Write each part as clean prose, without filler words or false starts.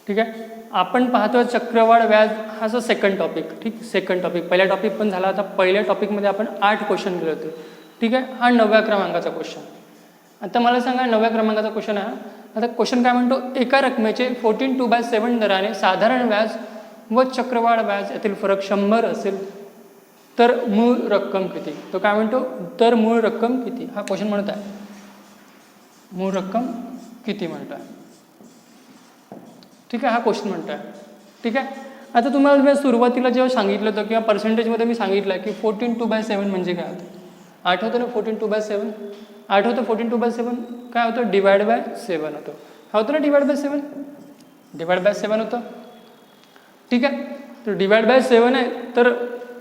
ठीक आहे. आपण पाहतो चक्रवाढ व्याज हा जो सेकंड टॉपिक, ठीक, सेकंड टॉपिक. पहिला टॉपिक पण झाला होता. पहिल्या टॉपिकमध्ये आपण 8 क्वेश्चन केले होते, ठीक आहे. हा 9व्या क्रमांकाचा क्वेश्चन. आता मला सांगा 9व्या क्रमांकाचा क्वेश्चन हा. आता क्वेश्चन काय म्हणतो, एका रकमेचे 14/7 दराने साधारण व्याज व चक्रवाढ व्याज यातील फरक 100 असेल तर मूळ रक्कम किती. तो काय म्हणतो, तर मूळ रक्कम किती, हा क्वेश्चन म्हणत आहे. मूळ रक्कम किती म्हणतो आहे, ठीक आहे, हा क्वेश्चन म्हणतो आहे. ठीक आहे. आता तुम्हाला मी सुरुवातीला जेव्हा सांगितलं होतं किंवा पर्सेंटेजमध्ये मी सांगितलं की 14/7 म्हणजे काय होतं, आठवतं ना. 14/7 आठवतं. 14/7 काय होतं, /7 होतं. हा होतं ना /7, /7 होतं. ठीक आहे. तर /7 आहे. तर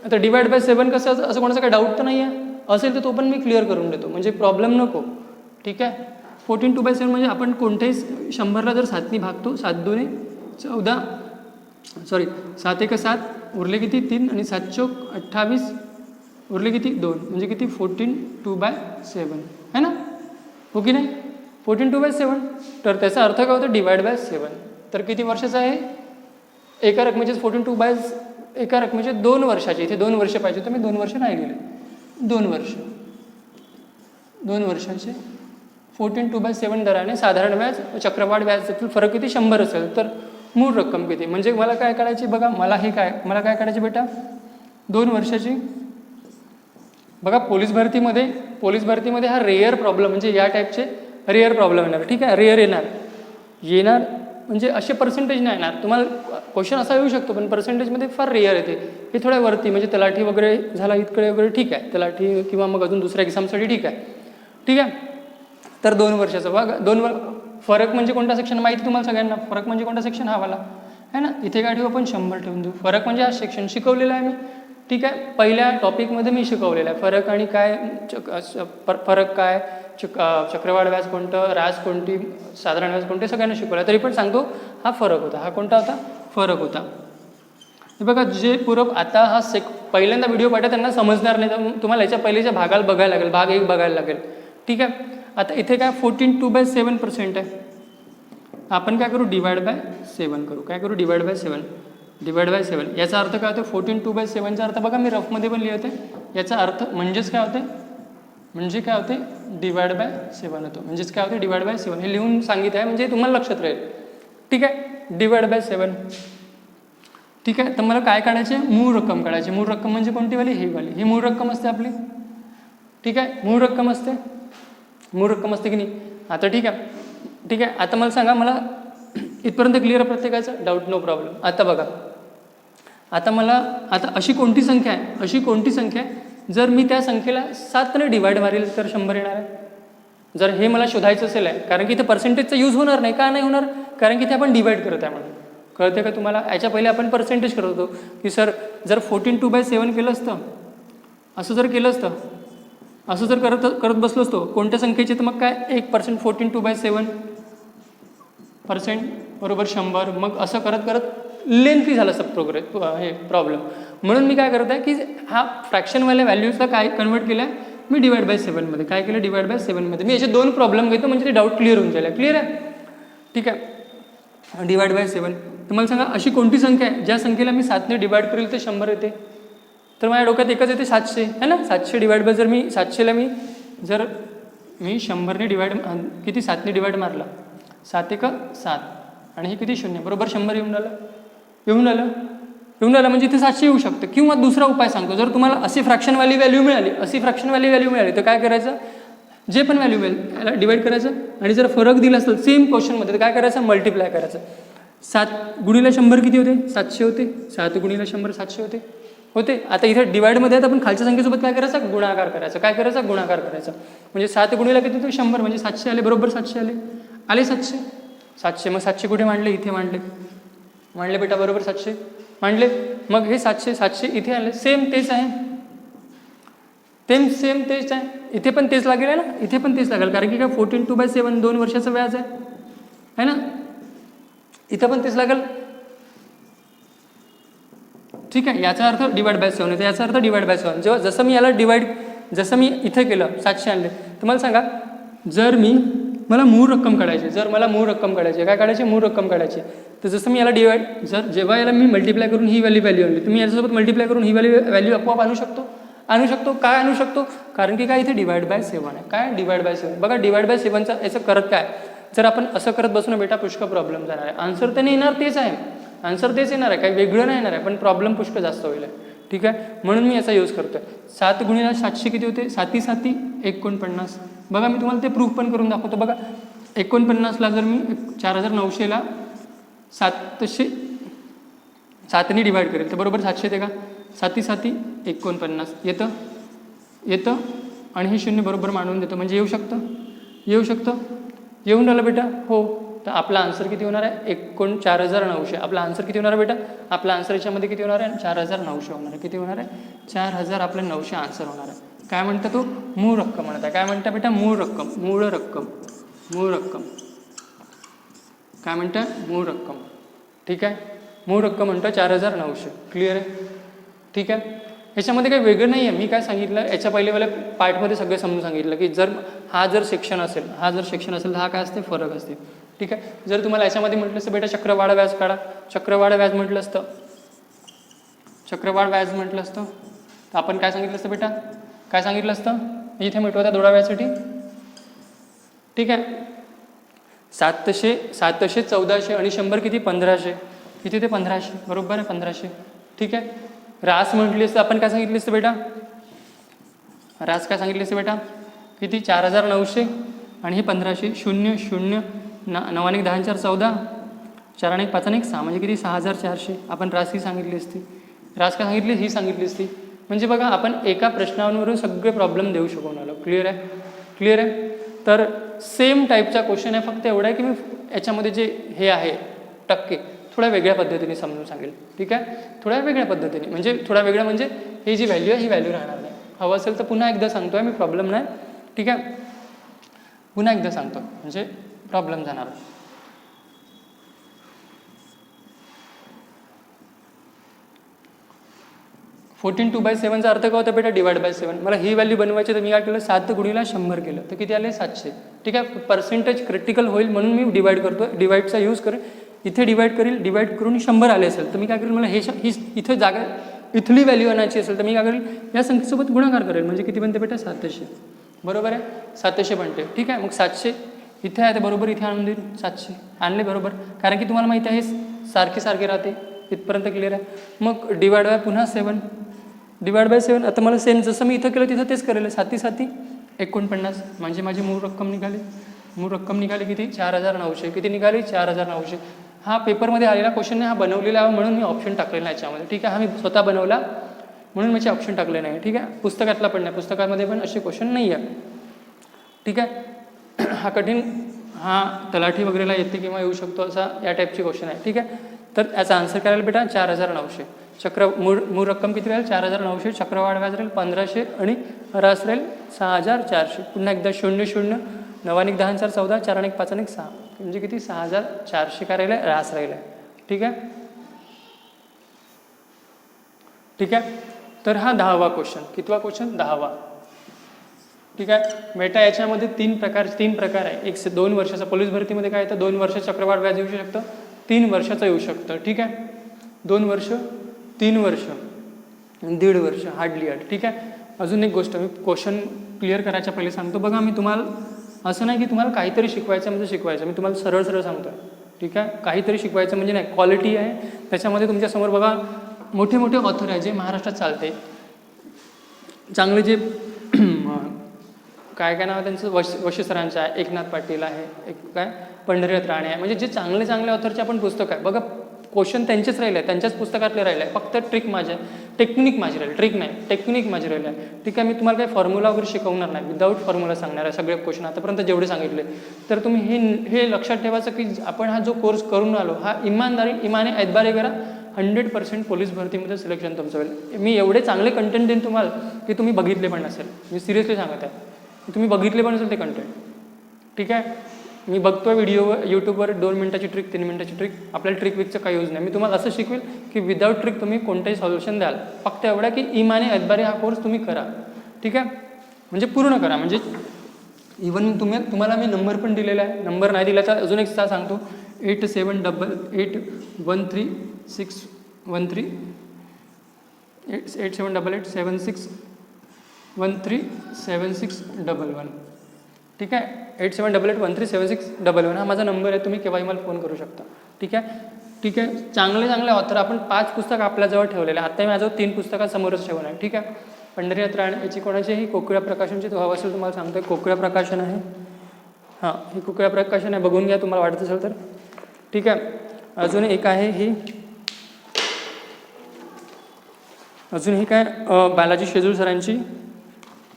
आता /7 कसं असं कोणाचं काही डाऊट तर नाही आहे. असेल तर तो पण मी क्लिअर करून देतो, म्हणजे प्रॉब्लेम नको. ठीक आहे. 14/7 म्हणजे आपण कोणत्याही 100ला जर 7ने भागतो, 7 2 14, सॉरी 7 1 7, उरले किती 3 आणि 7 चौक 28, उरले किती 2, म्हणजे किती 14/7 आहे ना, हो की नाही. 14/7. तर त्याचा अर्थ काय होतं, /7. तर किती वर्षाचा आहे, एका रकमेचे एका रकमेचे 2 वर्षाचे. इथे 2 वर्ष पाहिजे तर मी 2 वर्ष नाही लिहिले. 2 वर्ष, 2 वर्षाचे 14/7 दराने साधारण व्याज चक्रवाढ व्याजातील फरक किती 100 असेल तर मूळ रक्कम किती. म्हणजे मला काय काढायची बघा, मला काय काढायची बेटा, 2 वर्षाची. बघा पोलीस भरतीमध्ये हा रेअर प्रॉब्लेम, म्हणजे या टाईपचे रेअर प्रॉब्लेम येणार. ठीक आहे. रेअर येणार म्हणजे असे पर्सेंटेज नाही येणार. तुम्हाला क्वेश्चन असा येऊ शकतो पण पर्सेंटेजमध्ये फार रेअर येते. हे थोड्या वरती, म्हणजे तलाठी वगैरे झाला इतकडे वगैरे, ठीक आहे, तलाठी किंवा मग अजून दुसऱ्या एक्झामसाठी ठीक आहे. ठीक आहे. तर 2 वर्षाचं बघा, फरक म्हणजे कोणता सेक्शन माहिती तुम्हाला सगळ्यांना. फरक म्हणजे कोणता सेक्शन, हा वाला आहे ना. इथे काय ठेवू आपण, 100 ठेवून देऊ. फरक म्हणजे हा सेक्शन शिकवलेला आहे मी. ठीक आहे. पहिल्या टॉपिकमध्ये मी शिकवलेलं आहे फरक आणि काय, फरक काय, चक्रवाढ व्याज कोणतं, राज कोणती, साधारण व्याज कोणते, सगळ्यांना शिकवलं. तरी पण सांगतो, हा फरक होता. हा कोणता होता, फरक होता. हे बघा, जे पूरक आता हा पहिल्यांदा व्हिडिओ पाठवा त्यांना समजणार नाही, तर तुम्हाला याच्या पहिलेच्या भागाला बघायला लागेल, भाग 1 बघायला लागेल. ठीक आहे. आता इथे काय 14/7% आहे. आपण काय करू, /7 करू. काय करू, /7. याचा अर्थ काय होतं, 14/7चा अर्थ बघा मी रफमध्ये पण लिहिते. याचा अर्थ म्हणजेच काय होते, /7 होतो. म्हणजेच काय होते, /7. हे लिहून सांगितलं आहे म्हणजे तुम्हाला लक्षात राहील. ठीक आहे. /7. ठीक आहे. तर मला काय काढायचे, मूळ रक्कम काढायची. मूळ रक्कम म्हणजे कोणती वाली, ही वाली. ही मूळ रक्कम असते आपली. ठीक आहे. मूळ रक्कम असते की नाही. आता ठीक आहे. आता मला सांगा, मला इथपर्यंत क्लिअर आहे प्रत्येकाचं, डाऊट, नो प्रॉब्लेम. आता बघा, आता अशी कोणती संख्या आहे, जर मी त्या संख्येला 7ने डिवाइड मारेल तर 100 येणार आहे. जर हे मला शोधायचं असेल आहे, कारण की इथे पर्सेंटेजचा यूज होणार नाही. का नाही होणार, कारण की इथे आपण डिवाइड करत आहे म्हणून. कळते का तुम्हाला. याच्या पहिले आपण पर्सेंटेज करत होतो की सर जर 14/7 केलं असतं, असं जर करत बसलो असतो कोणत्या संख्येचे, तर मग काय 1% 14/7% बरोबर 100. मग असं करत लेंथी झालं असतं हे प्रॉब्लेम. म्हणून मी काय करत आहे की हा फ्रॅक्शनवाल्या व्हॅल्यूजला काय कन्वर्ट केलं आहे मी /7मध्ये. काय केलं, /7मध्ये. मी याचे 2 प्रॉब्लेम घेतो म्हणजे ते डाऊट क्लिअर होऊन जाईल. क्लिअर आहे. ठीक आहे. /7. तुम्हाला सांगा अशी कोणती संख्या आहे ज्या संख्येला मी 7ने डिवाइड करेल ते 100 येते. तर माझ्या डोक्यात एकच येते, 700 आहे ना. 700 डिवाइड बाय, जर मी 700ला जर मी 100ने डिवाइड, किती 7ने डिवाइड मारला, 7 1 7 आणि हे किती 0, बरोबर 100 येऊन आलं म्हणजे इथे 700 येऊ शकतं. किंवा दुसरा उपाय सांगतो, जर तुम्हाला अशी फ्रॅक्शनवाली व्हॅल्यू मिळाली तर काय करायचं, जे पण व्हॅल्यू मिळेल याला डिवाइड करायचं आणि जर फरक दिला असेल सेम क्वेश्चनमध्ये तर काय करायचं, मल्टिप्लाय करायचं. 7 गुणिले 100 किती होते, 700 होते. 7 गुणिले 100 700 होते. आता इथे डिवाइडमध्ये आपण खालच्या संख्येसोबत काय करायचं, गुणाकार करायचा. म्हणजे 7 गुणिले किती होते, 100, म्हणजे 700 आले, बरोबर 700 आले 700. मग 700 कुठे मांडले, इथे मांडले बेटा, बरोबर 700 मांडले. मग हे 700 इथे आले, सेम तेच आहे. इथे पण तेच लागेल आहे ना, इथे पण तेच लागेल, कारण की काय 14/7 2 वर्षाचं व्याज आहे ना. इथं पण तेच लागेल. ठीक आहे. याचा अर्थ /7 येते. याचा अर्थ /7. जेव्हा जसं मी याला जसं मी इथे केलं 700 आणले, तर मला सांगा, जर मी मला मूळ रक्कम काढायची. जर मला मूळ रक्कम काढायची, काय काढायची? मूळ रक्कम काढायची. तर जसं मी याला डिवाइड, जर जेव्हा याला मी मल्टिप्लाय करून ही व्हॅल्यू आणली, तुम्ही याच्यासोबत मल्टिप्लाय करून ही व्हॅल्यू आपोआप आणू शकतो. काय आणू शकतो? कारण की काय इथे डिवाइड बाय 7 आहे. काय डिवाइड बाय 7? बघा डिवाइड बाय 7चा याचं करत काय, जर आपण असं करत बसू ना बेटा पुष्कळ प्रॉब्लेम जाणार आहे. आन्सर तर नाही येणार, तेच आहे आन्सर, तेच येणार आहे, काही वेगळं नाही येणार आहे, पण प्रॉब्लेम पुष्कळ जास्त होईल. ठीक आहे, म्हणून मी याचा यूज करतोय. 7 गुणिले 700 किती होते? 7 7 49. बघा मी तुम्हाला ते प्रूफ पण करून दाखवतो. बघा 49ला जर मी 4900ला 7ने डिवाइड करेल तर बरोबर 700 येते का? 7 7 49 येतं आणि हे 0 बरोबर मांडून देतो, म्हणजे येऊ शकतं येऊन राहिलं बेटा. हो, तर आपला आन्सर किती होणार आहे? 4900. आपला आन्सर किती होणार आहे बेटा? आपला आन्सर याच्यामध्ये किती होणार आहे? 4900 होणार आहे. किती होणार आहे? 4900 आन्सर होणार आहे. काय म्हणता तो? मूळ रक्कम म्हणत आहे. काय म्हणता बेटा? मूळ रक्कम. काय म्हणता? मूळ रक्कम. ठीक आहे, मूळ रक्कम म्हणतो 4900. क्लिअर आहे? ठीक आहे, ह्याच्यामध्ये काही वेगळं नाही आहे. मी काय सांगितलं याच्या पहिलेवाल्या पार्टमध्ये सगळं समजून सांगितलं की जर सेक्शन असेल तर हा काय असते? फरक असते. ठीक आहे, जर तुम्हाला याच्यामध्ये म्हटलं असतं बेटा चक्रवाढ व्याज काढा, चक्रवाढ व्याज म्हटलं असतं तर आपण काय सांगितलं असतं बेटा? काय सांगितलं असतं? इथे मिटवता दोडा व्याजसाठी. ठीक आहे, 700 1400 आणि 100 किती? 1500. किती ते 1500? बरोबर आहे, 1500. ठीक आहे, रास म्हटली असतं आपण काय सांगितली असतं बेटा? किती? 4900 आणि हे 1500. 0 0 9 आणि 10 4 14, 4 आणि 5 आणि 6 म्हणजे किती? 6400. आपण रास ही सांगितली असती. रास काय सांगितली? ही सांगितली असती. म्हणजे बघा आपण एका प्रश्नावरून सगळे प्रॉब्लेम देऊ शकून आलो. क्लिअर आहे? तर सेम टाईपचा क्वेश्चन आहे, फक्त एवढं आहे की मी याच्यामध्ये जे हे आहे टक्के थोड्या वेगळ्या पद्धतीने समजून सांगेल. ठीक आहे, थोड्या वेगळ्या पद्धतीने, म्हणजे ही जी व्हॅल्यू आहे ही व्हॅल्यू राहणार नाही. हवं असेल तर पुन्हा एकदा सांगतोय मी, प्रॉब्लेम नाही. ठीक आहे, पुन्हा एकदा सांगतो म्हणजे प्रॉब्लेम जाणार. फोर्टीन 2/7चा अर्थ काय होता बेटा? Divide by 7. मला ही व्हॅल्यू बनवायची तर मी काय केलं? 7 गुणिले 100 केलं तर किती आले? 700. ठीक आहे, पर्सेंटेज क्रिटिकल होईल म्हणून मी डिवाइड करतो. डिवाइडचा यूज करेल, इथे डिवाइड करून 100 आले असेल तर मी काय करेल? मला इथे जागा इथली व्हॅल्यू आणायची असेल तर मी काय करेल? या संख्येसोबत गुणाकार करेल, म्हणजे किती बनते बेटा? 700. बरोबर आहे, 700 बनते. ठीक आहे, मग 700 इथे आहे तर बरोबर इथे आणून देईल. 700 आणले बरोबर, कारण की तुम्हाला माहिती आहे सारखे राहते. इथपर्यंत क्लिअर आहे. मग डिवाइड बाय पुन्हा 7. डिवाइड बाय 7 आता मला सेम जसं मी इथं केलं तिथं तेच करेल. 7 7 49 म्हणजे माझी मूळ रक्कम निघाली. किती? 4900. किती निघाली? 4900. हा पेपरमध्ये आलेला क्वेश्चन नाही, हा बनवलेला आहे म्हणून मी ऑप्शन टाकलेला आहे याच्यामध्ये. ठीक आहे, हा मी स्वतः बनवला म्हणून मी ऑप्शन टाकले नाही. ठीक आहे, पुस्तकातला पण नाही, पुस्तकामध्ये पण असे क्वेश्चन नाही आहे. ठीक आहे, हा तलाठी वगैरेला येते किंवा येऊ शकतो असा या टाईपची क्वेश्चन आहे. ठीक आहे, तर याचा आन्सर करायला बेटा 4900. मूळ रक्कम किती राहील? 4900. चक्रवाढ व्याज राहील 1500 आणि रास राहील 6400. पुन्हा एकदा 0 0 9 आणि 10 4 14, 4 आणि 5 आणि 6 म्हणजे किती? 6400 काय राहिलं? रास राहिला. ठीक आहे, तर हा 10वा क्वेश्चन. कितवा क्वेश्चन? 10वा. ठीक आहे बेटा, याच्यामध्ये तीन प्रकार आहे. 2 वर्षाचा पोलीस भरतीमध्ये काय येतं? 2 वर्ष चक्रवाढ व्याज येऊ शकतं, 3 वर्षाचं येऊ शकतं. ठीक आहे, 2 वर्ष, 3 वर्ष, 1.5 वर्ष, हार्डली. ठीक आहे, अजून एक गोष्ट मी क्वेश्चन क्लिअर करायच्या पहिले सांगतो. बघा मी तुम्हाला असं नाही की तुम्हाला काहीतरी शिकवायचं म्हणजे शिकवायचं, मी तुम्हाला सरळ सांगतो. ठीक आहे, काहीतरी शिकवायचं म्हणजे नाही, क्वालिटी आहे त्याच्यामध्ये. तुमच्यासमोर बघा मोठे ऑथर आहे जे महाराष्ट्रात चालते, चांगले जे काय नाव आहे त्यांचं? वशी सरांचं आहे, एकनाथ पाटील आहे, पंढरीनाथ राणे आहे. म्हणजे जे चांगले ऑथरचे आपण पुस्तक आहे बघा, क्वेश्चन त्यांचेच राहिले, त्यांच्याच पुस्तकातले राहिले. फक्त टेक्निक माझी राहिली आहे. ठीक आहे, मी तुम्हाला काही फॉर्म्युला वगैरे शिकवणार नाही, विदाऊट फॉर्म्युला सांगणार आहे सगळे क्वेश्चन आतापर्यंत जेवढे सांगितले. तर तुम्ही हे लक्षात ठेवायचं की आपण हा जो कोर्स करून आलो हा इमाने ऐतबारे करा. 100% पोलीस भरतीमध्ये सिलेक्शन तुमचं होईल. मी एवढे चांगले कंटेंट देईन तुम्हाला की तुम्ही बघितले पण नसेल. मी सिरियसली सांगत आहे, तुम्ही बघितले पण असेल ते कंटेंट. ठीक आहे, मी बघतोय व्हिडिओवर, यूट्यूबवर 2 मिनिटाची ट्रिक, 3 मिनिटाची ट्रिक. आपल्याला ट्रिक विकचं काही यूज नाही. मी तुम्हाला असं शिकवेल की विदाऊट ट्रिक तुम्ही कोणतेही सॉल्युशन द्याल. फक्त एवढा की इमाने ऐतबारे हा कोर्स तुम्ही करा. ठीक आहे, म्हणजे पूर्ण करा. म्हणजे इवन तुम्हाला मी नंबर पण दिलेला आहे, नंबर नाही दिला तर अजून एक सांगतो 87887613 878876137611. ठीक आहे, 8788137611 हा माझा नंबर आहे, तुम्ही केव्हाही मला फोन करू शकता. ठीक आहे. चांगले ऑथर आपण 5 पुस्तक आपल्याजवळ ठेवलेले आहे. आता मी माझ्याजवळ 3 पुस्तकं समोरच ठेवून आहे. ठीक आहे. पंढरीनाथ राणे याची कोणाची, ही कोकिळा प्रकाशनची हवं असेल तुम्हाला सांगतोय, कोकिळा प्रकाशन आहे. हां, ही कोकिळा प्रकाशन आहे, बघून घ्या तुम्हाला वाटत असेल तर. ठीक आहे. अजून एक आहे ही, अजून ही काय बालाजी शेजूळ सरांची.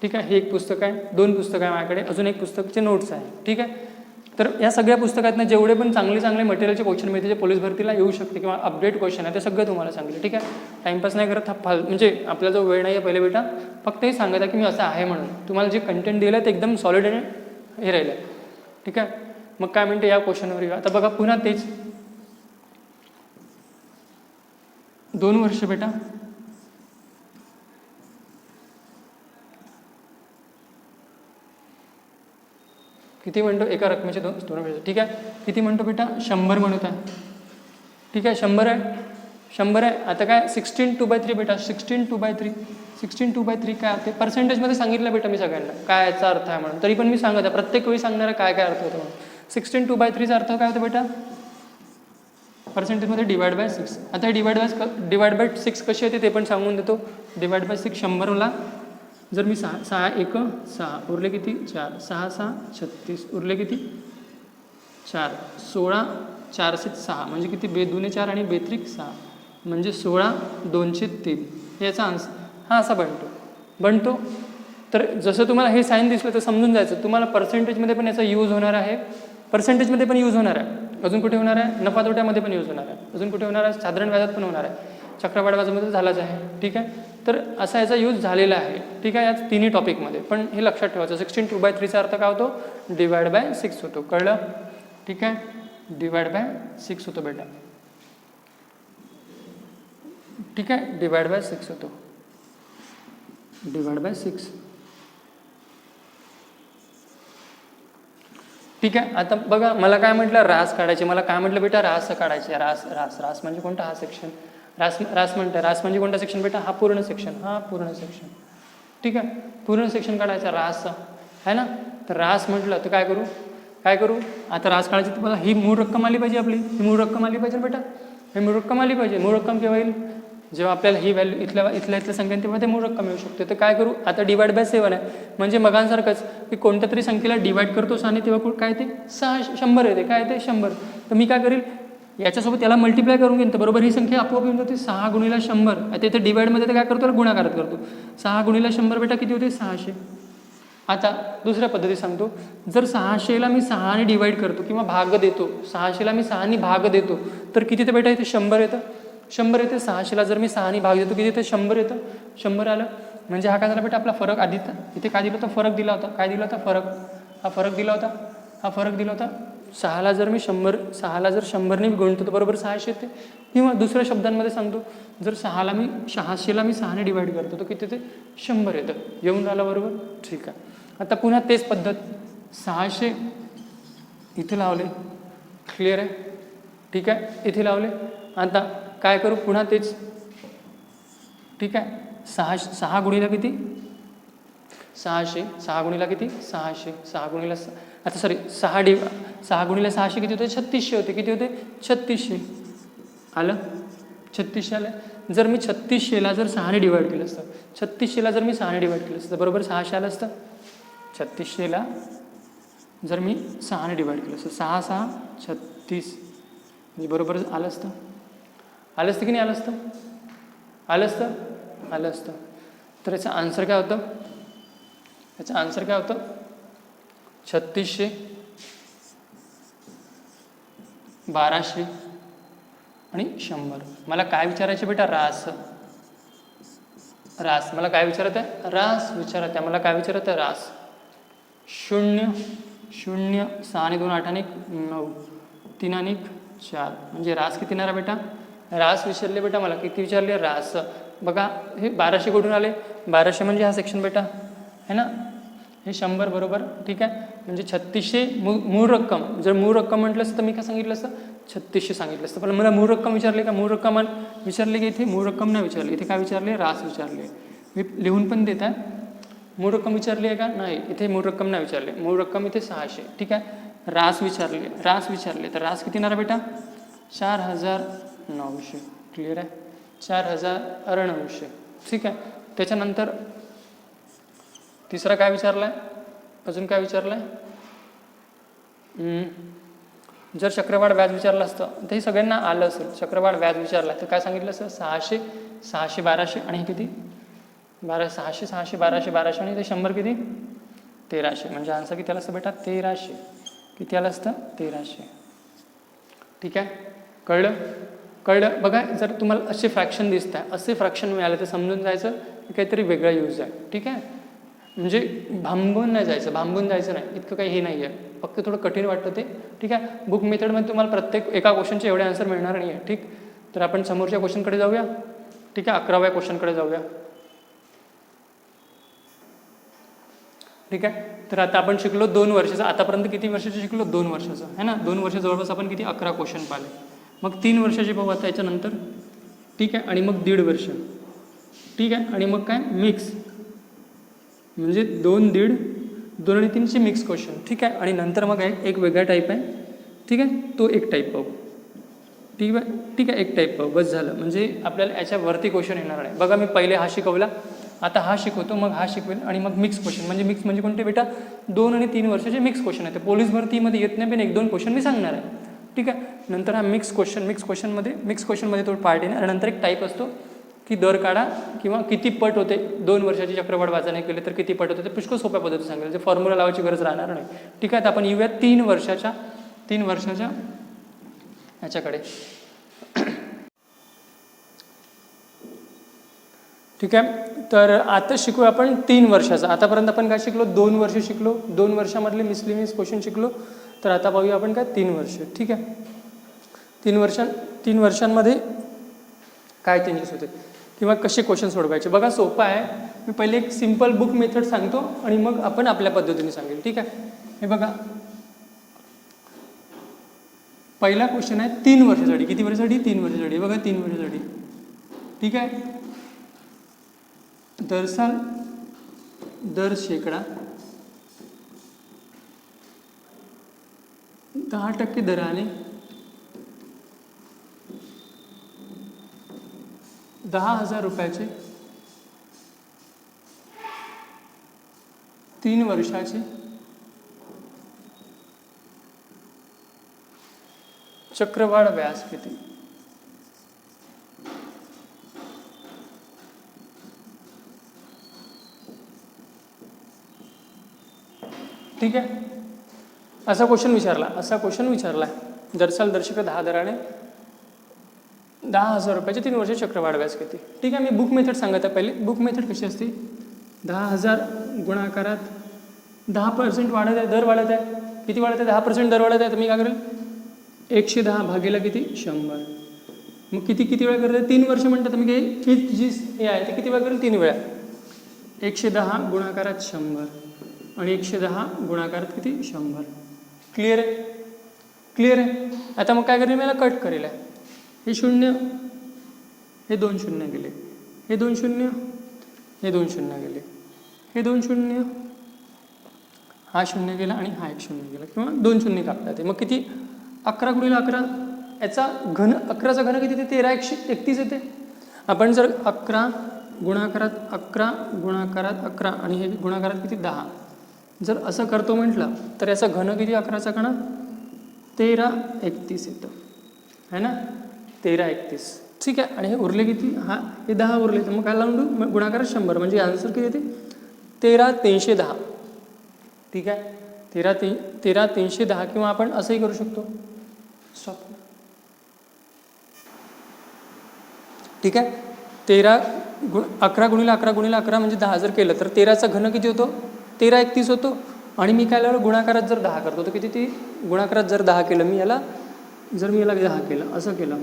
ठीक आहे, हे एक पुस्तक आहे. 2 पुस्तकं आहे माझ्याकडे. अजून एक पुस्तकचे नोट्स आहे. ठीक आहे. तर या सगळ्या पुस्तकातनं जेवढे पण चांगले मटेरियलचे क्वेश्चन मिळते, जे पोलीस भरतीला येऊ शकते किंवा अपडेट क्वेश्चन आहे, ते सगळं तुम्हाला सांगितलं. ठीक आहे. टाईमपास नाही करत, म्हणजे आपला जो वेळ नाही आहे पहिले बेटा, फक्त हे सांगत आहे की मी असं आहे म्हणून. तुम्हाला जे कंटेंट दिलं ते एकदम सॉलिड आणि हे राहिलं. ठीक आहे. मग काय म्हणते या क्वेश्चनवर येऊ. आता बघा पुन्हा तेच 2 वर्ष बेटा, किती म्हणतो एका रकमेचे 2 वर्ष. ठीक आहे. किती म्हणतो बेटा, 100 म्हणत आहे. ठीक आहे, 100 आहे. आता काय 16/2/3 बेटा, 16/2/3. 16/2/3 काय होते पर्सेंटेजमध्ये सांगितलं बेटा मी सगळ्यांना काय याचा अर्थ आहे म्हणून. तरी पण मी सांगत आहे, प्रत्येक वेळी सांगणार काय अर्थ होतो म्हणून. 16/2/3चा अर्थ काय होतं बेटा, पर्सेंटेजमध्ये /6. आता /6 कशी होते ते पण सांगून देतो. /6 100ला जर मी 6 1 6 उरले किती 4, 6 6 36 उरले किती 4, 16 4 6 म्हणजे किती 2 4 आणि 3 6 म्हणजे 16 203. याचा आन्सर हा असा बनतो. तर जसं तुम्हाला हे साईन दिसलं तर समजून जायचं तुम्हाला पर्सेंटेजमध्ये पण याचा यूज होणार आहे. पर्सेंटेजमध्ये पण यूज होणार आहे. अजून कुठे होणार आहे, नफा तोट्यामध्ये पण यूज होणार आहे. अजून कुठे होणार आहे, साधारण व्याजात पण होणार आहे. चक्रवाढ व्याजामध्ये झालाच आहे. ठीक आहे. तर असा याचा यूज झालेला आहे. ठीक आहे, याच तिन्ही टॉपिकमध्ये. पण हे लक्षात ठेवायचं 16/2/3चा अर्थ काय होतो, /6 होतो. कळलं. ठीक आहे, /6 होतो बेटा. ठीक आहे, /6 होतो. /6. ठीक आहे. आता बघा मला काय म्हटलं, रास काढायचे. मला काय म्हटलं बेटा, रास काढायचे. रास म्हणजे कोणता, हा सेक्शन. रास म्हणतं, रास म्हणजे कोणता सेक्शन बेटा, हा पूर्ण सेक्शन. ठीक आहे, पूर्ण सेक्शन काढायचा रास आहे ना. तर रास म्हटलं तर काय करू आता रास काढायची. तुम्हाला ही मूळ रक्कम आली पाहिजे आपली. ही मूळ रक्कम आली पाहिजे बेटा. ही मूळ रक्कम आली पाहिजे. मूळ रक्कम केव्हा येईल, जेव्हा आपल्याला ही व्हॅल्यू इथल्या संख्या तेव्हा ते मूळ रक्कम येऊ शकते. तर काय करू आता, /7 आहे म्हणजे मगांसारखंच की कोणत्या तरी संख्येला डिवाइड करतोस आणि तेव्हा काय ते 100 येते. काय ते 100. तर मी काय करेल, याच्यासोबत याला मल्टिप्लाय करून घेईन तर बरोबर ही संख्या आपोआप येऊन जाते. 6 × 100. आता इथे डिवाइडमध्ये तर काय करतो, गुणाकारात करतो. 6 × 100 बेटा किती होते, 600. आता दुसऱ्या पद्धती सांगतो. जर 600ला मी 6ने डिवाइड करतो किंवा भाग देतो, 600ला मी 6ने भाग देतो तर किती ते बेटा इथे 100 येतं. 100 येते. 600ला जर मी 6ने भाग देतो किती येते, 100 येतं. 100 आलं म्हणजे हा काय झाला बेटा, आपला फरक. आधी इथे काय दिला होता, फरक दिला होता. काय दिला होता, फरक. हा फरक दिला होता. 6ला जर 100ने गुणतो तर बरोबर 600 येते. किंवा दुसऱ्या शब्दांमध्ये सांगतो, जर 600ला मी 6ने डिवाइड करतो तर किती येते, 100 येतं. येऊन राहिलं बरोबर. ठीक आहे. आता पुन्हा तेच पद्धत, 600 इथे लावले. क्लिअर आहे. ठीक आहे, इथे लावले. आता काय करू, पुन्हा तेच. ठीक आहे, 6 गुणिला किती, 600. 6 गुणिला किती, 600. 6 गुणिला आता सॉरी 6 गुणिला 600 किती होते, 3600 होते. किती होते, 3600 आलं. 3600 आलं. जर मी 3600ला जर 6ने डिवाइड केलं असतं, 3600ला जर मी 6ने डिवाइड केलं असतं बरोबर 600 आलं असतं. 3600ला जर मी 6ने डिवाइड केलं असतं, 6 6 36 म्हणजे बरोबर आलं असतं की नाही आलं असतं. तर याचं आन्सर काय होतं, 3600 1200 आणि 100. मला काय विचारायचे बेटा, रास. मला काय विचारत आहे, रास विचारत आहे. मला काय विचारत आहे, रास. 0 0 6 आणि 2 8 आणि 9 3 आणि 4 म्हणजे रास किती येणार बेटा, रास विचारले बेटा मला. किती विचारले, रास. बघा हे 1200 कुठून आले, 1200 म्हणजे हा सेक्शन बेटा है ना. हे 100 बरोबर, ठीक आहे. म्हणजे 3600 मूळ रक्कम, जर मूळ रक्कम म्हटलं असतं तर मी काय सांगितलं असतं, 3600 सांगितलं असतं. पण मला मूळ रक्कम विचारली का, मूळ रक्कम विचारली की इथे मूळ रक्कम नाही विचारली, इथे काय विचारले, रास विचारले. मी लिहून पण देत आहे. मूळ रक्कम विचारली आहे का, नाही, इथे मूळ रक्कम नाही विचारली, मूळ रक्कम इथे 600, ठीक आहे. रास विचारले तर रास किती येणार बेटा, 4900. क्लिअर आहे, 4900, ठीक आहे. त्याच्यानंतर तिसरा काय विचारला आहे, अजून काय विचारलं आहे, जर चक्रवाढ व्याज विचारलं असतं तर हे सगळ्यांना आलं असेल. चक्रवाढ व्याज विचारला तर काय सांगितलं असतं, 600, 600, 1200 आणि हे किती 600, 600, 1200, 1200 आणि ते 100 किती 1300. म्हणजे आन्सर किती आला असतं बेटा, 1300. किती आलं असतं, 1300. ठीक आहे, कळलं बघा. जर तुम्हाला असे फ्रॅक्शन दिसत आहे, असे फ्रॅक्शन मिळाले तर समजून जायचं की काहीतरी वेगळा यूज आहे. ठीक आहे, म्हणजे भांबून जायचं नाही, इतकं काही हे नाही आहे, फक्त थोडं कठीण वाटतं ते. ठीक आहे, बुक मेथडमध्ये तुम्हाला प्रत्येक एका क्वेश्चनचे एवढे आन्सर मिळणार नाही आहे. ठीक, तर आपण समोरच्या क्वेश्चनकडे जाऊया. ठीक आहे, 11व्या क्वेश्चनकडे जाऊया. ठीक आहे, तर आता आपण शिकलो 2 वर्षाचं. आतापर्यंत किती वर्षाचं शिकलो, 2 वर्षाचं आहे ना. 2 वर्ष जवळपास आपण किती 11 क्वेश्चन पाहिले. मग 3 वर्षाचे पाहू आता याच्यानंतर. ठीक आहे, आणि मग 1.5 वर्ष. ठीक आहे, आणि मग काय मिक्स, म्हणजे 2, 1.5, 2 आणि 3चे मिक्स क्वेश्चन. ठीक आहे, आणि नंतर मग एक वेगळा टाईप आहे. ठीक आहे, तो एक टाईप पाहू. ठीक आहे, एक टाईप पाहू, बस झालं. म्हणजे आपल्याला याच्यावरती क्वेश्चन येणार नाही. बघा, मी पहिले हा शिकवला, आता हा शिकवतो, मग हा शिकवेल, आणि मग मिक्स क्वेश्चन. म्हणजे मिक्स म्हणजे कोणते बेटा, 2 आणि 3 वर्षाचे मिक्स क्वेश्चन आहेत. पोलीस भरतीमध्ये येत नाही, पण 1-2 क्वेश्चन मी सांगणार आहे. ठीक आहे, नंतर हा मिक्स क्वेश्चनमध्ये तो पार्ट येणार. नंतर एक टाईप असतो की दर काढा किंवा किती पट होते, 2 वर्षाची चक्रवाढ व्याजाने केले तर किती पट होते, ते पुष्कळ सोप्या पद्धतीने सांगेल, जे फॉर्म्युला लावायची गरज राहणार नाही. ठीक आहे, तर आपण येऊया 3 वर्षाच्या ह्याच्याकडे. ठीक आहे, तर आता शिकू आपण 3 वर्षाचा. आतापर्यंत आपण काय शिकलो, 2 वर्ष शिकलो, 2 वर्षामधले मिसलेनियस क्वेश्चन शिकलो. तर आता पाहूया आपण काय 3 वर्ष. ठीक आहे, 3 वर्षांमध्ये काय चेंजेस होते किंवा कसे क्वेश्चन सोडवायचे. बघा, सोपं आहे. मी पहिले एक सिम्पल बुक मेथड सांगतो आणि मग आपण आपल्या पद्धतीने सांगेल. ठीक आहे, हे बघा, पहिला क्वेश्चन आहे 3 वर्षासाठी. किती वर्षासाठी, 3 वर्षासाठी. बघा, 3 वर्षासाठी. ठीक आहे, दर साल, दर शेकडा 10% दराने 10,000 रुपयाचे 3 वर्षाचे चक्रवाढ व्याज किती. ठीक आहे, असा क्वेश्चन विचारला. दरसाल दर्शक 10 दराने 10,000 रुपयाचे 3 वर्ष चक्रवाढ व्याज किती. ठीक आहे, मी बुक मेथड सांगत आहे. पहिले बुक मेथड कशी असते, 10,000 गुणाकारात 10% वाढत आहे, दर वाढत आहे. किती वाढत आहे, 10% दर वाढत आहे. तर मी काय करेल, 110 भागीला किती, 100. मग किती वेळा करत आहे, 3 वर्ष म्हणतात. मी हे जी हे आहे ते किती वेळा करेल, 3 वेळा. 110 गुणाकारात 100 आणि 110 गुणाकारात किती, 100. क्लिअर आहे. आता मग काय करेल, मला कट करेल आहे. हे 0, हे 2 शून्य गेले, हे 2 शून्य, हे 2 शून्य गेले, हे 2 शून्य, हा 0 गेला आणि हा 1 0 गेला, किंवा 2 शून्य कापतात. मग किती, 11 × 11, याचा घन, 11चा घन किती येते, 1331 येते. आपण जर 11 गुणाकारात 11 आणि हे गुणाकारात किती, 10 जर असं करतो म्हटलं तर याचा घन किती, 11चा घन 1331 येतं, है ना, 1331. ठीक आहे, आणि हे उरले किती, हे 10 उरले. तर मग काय लावून देऊ, गुणाकारात 100, म्हणजे आन्सर किती येते, 13,310. ठीक आहे, 13,310. किंवा आपण असंही करू शकतो, स्टॉप. ठीक आहे, 11 × 11 म्हणजे 10 जर केलं तर 13चा घन किती होतो, 1331 होतो. आणि मी काय लावलं, गुणाकारात जर 10 करतो तर किती, ती गुणाकारात जर 10 केलं, मी याला 10 केलं, असं केलं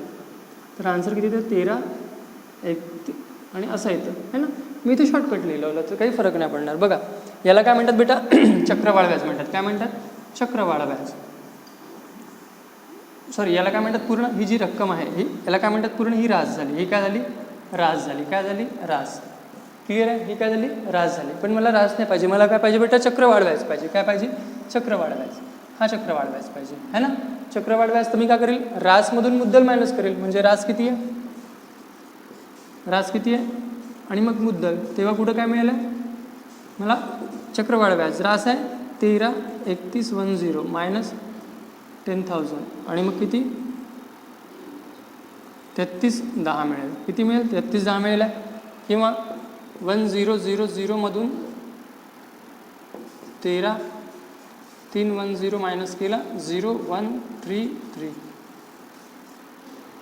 तर आन्सर किती येतं, 1331 आणि असं येतं, है ना. मी इथे शॉर्टकट लिहिलं तर काही फरक नाही पडणार. बघा, याला काय म्हणतात बेटा चक्रवाढ व्याज म्हणतात. काय म्हणतात चक्रवाढ व्याज. सॉरी याला काय म्हणतात पूर्ण ही जी रक्कम आहे ही याला काय म्हणतात पूर्ण ही रास झाली. ही काय झाली रास झाली. काय झाली रास. क्लिअर आहे. ही काय झाली रास झाली. पण मला रास नाही पाहिजे. मला काय पाहिजे बेटा चक्रवाढ व्याज पाहिजे. काय पाहिजे चक्रवाढ व्याज. हा चक्रवाढ व्याज पाहिजे है ना. चक्रवाढ व्याज तर मी काय करेल रासमधून मुद्दल मायनस करेल. म्हणजे रास किती आहे रास किती आहे आणि मग मुद्दल. तेव्हा कुठं काय मिळालं मला चक्रवाढ व्याज. रास आहे 13,31,10 मायनस 10,000 आणि मग किती 33,10 मिळेल. किती मिळेल 33,10 मिळेल आहे. किंवा 1,0,0,0 मधून 13,310 मायनस केला 0,133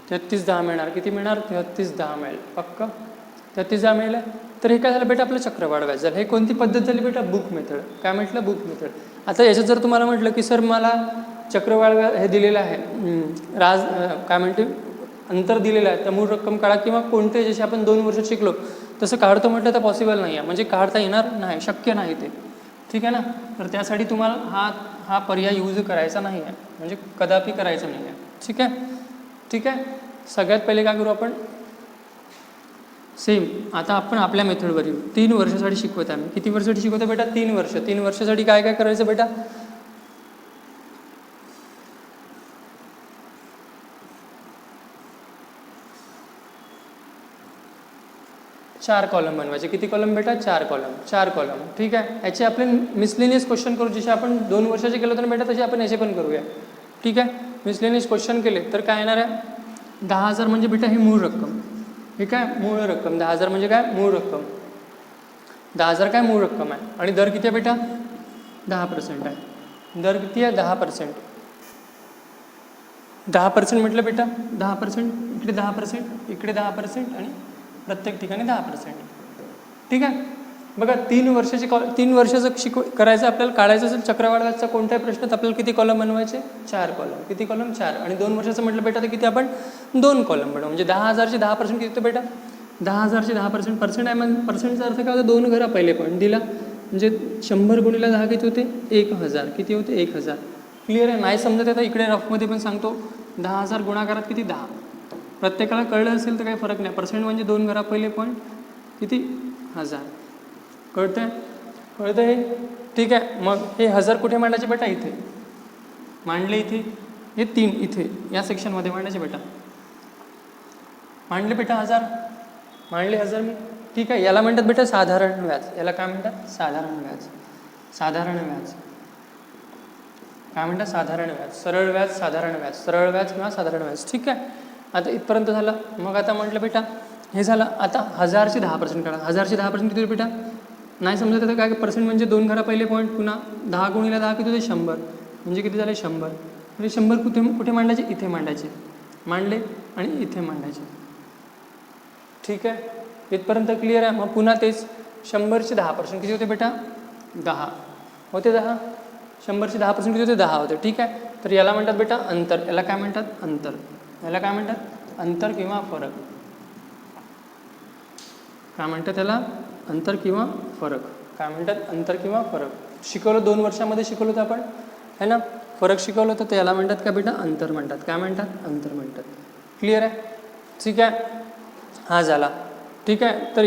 33,10 मिळणार. किती मिळणार 33,10 मिळेल. पक्का 33,10 मिळेल. तर हे काय झालं बेटा आपलं चक्रवाढ व्याज झालं. हे कोणती पद्धत झाली बेटा बुक मेथड. काय म्हटलं बुक मेथड. आता याच्यात जर तुम्हाला म्हटलं की सर मला चक्रवाढ व्याज हे दिलेलं आहे राज काय म्हणते अंतर दिलेलं आहे तर मूळ रक्कम काढा किंवा कोणते जसे आपण 2 वर्ष शिकलो तसं काढतो म्हटलं तर पॉसिबल नाही आहे. म्हणजे काढता येणार नाही शक्य नाही ते. ठीक आहे ना. तर त्यासाठी तुम्हाला हा पर्याय यूज करायचा नाही आहे. म्हणजे कदापि करायचा नाही आहे. ठीक आहे. ठीक आहे. सगळ्यात पहिले काय करू आपण सेम आता आपण आपल्या मेथडवर येऊ. 3 वर्षासाठी शिकवत आहे. किती वर्षासाठी शिकवतो बेटा 3 वर्ष. 3 वर्षासाठी काय काय करायचं बेटा 4 कॉलम बनवायचे. किती कॉलम बेटा 4 कॉलम. 4 कॉलम. ठीक आहे. याचे आपले मिसलेनियस क्वेश्चन करू. जसे आपण 2 वर्षाचे केलं होतं ना बेटा तसे आपण याचे पण करूया. ठीक आहे. मिसलेनियस क्वेश्चन केले तर काय येणार आहे 10,000 म्हणजे बेटा ही मूळ रक्कम. हे काय मूळ रक्कम. 10,000 म्हणजे काय मूळ रक्कम. 10,000 काय मूळ रक्कम आहे. आणि दर किती आहे बेटा 10% आहे. दर किती आहे 10%. 10% म्हटलं बेटा 10%. इकडे 10% इकडे 10% आणि प्रत्येक ठिकाणी 10%. ठीक आहे. बघा 3 वर्षाचं करायचं आपल्याला काढायचं असेल चक्रवाढ व्याजचा कोणत्याही प्रश्नात आपल्याला किती कॉलम बनवायचे 4 कॉलम. किती कॉलम 4. आणि 2 वर्षाचं म्हटलं बेटा तर किती आपण 2 कॉलम बनवू. म्हणजे 10,000चे 10% किती होतं बेटा 10,000चे 10% पर्सेंट आहे. मग पर्सेंटचा अर्थ काय होता 2 घरा पहिले पॉईंट दिला म्हणजे 100 गुणिले 10 किती होते 1,000. किती होते 1,000. क्लिअर आहे. नाही समजत आता इकडे रफमध्ये पण सांगतो 10,000 गुणाकारात किती 10. प्रत्येकाला कळलं असेल तर काही फरक नाही. पर्सेंट म्हणजे 2 घरा पहिले पॉईंट किती 1000. कळतंय हे. ठीक आहे. मग हे 1000 कुठे मांडायचे बेटा इथे मांडले. इथे हे 3 इथे या सेक्शनमध्ये मांडायचे बेटा. मांडले बेटा 1000 मांडले 1000 मी. ठीक आहे. याला म्हणतात बेटा साधारण व्याज. याला काय म्हणतात साधारण व्याज. साधारण व्याज काय म्हणतात साधारण व्याज. सरळ व्याज साधारण व्याज. सरळ व्याज किंवा साधारण व्याज. ठीक आहे. आता इथपर्यंत झालं. मग आता म्हटलं बेटा हे झालं. आता 1000चे 10% काढा. 1000चे 10% किती बेटा नाही समजत तर काय पर्सेंट म्हणजे 2 घरा पहिले पॉईंट पुन्हा 10 गुणिले 10 किती होते 100. म्हणजे किती झाले 100. म्हणजे 100 कुठे मांडायचे इथे मांडायचे. मांडले आणि इथे मांडायचे. ठीक आहे. इथपर्यंत क्लिअर आहे. मग पुन्हा तेच 100चे 10% किती होते बेटा 10 होते 10. 100चे 10% किती होते 10 होते. ठीक आहे. तर याला म्हणतात बेटा अंतर. याला काय म्हणतात अंतर. याला काय म्हणतात अंतर किंवा फरक. काय म्हणतात त्याला अंतर किंवा फरक. काय म्हणतात अंतर किंवा फरक. शिकवलं 2 वर्षामध्ये शिकवलं होतं आपण है ना. फरक शिकवलं होतं तर याला म्हणतात का बेटा अंतर म्हणतात. काय म्हणतात अंतर म्हणतात. क्लिअर आहे. ठीक आहे. हा झाला. ठीक आहे. तर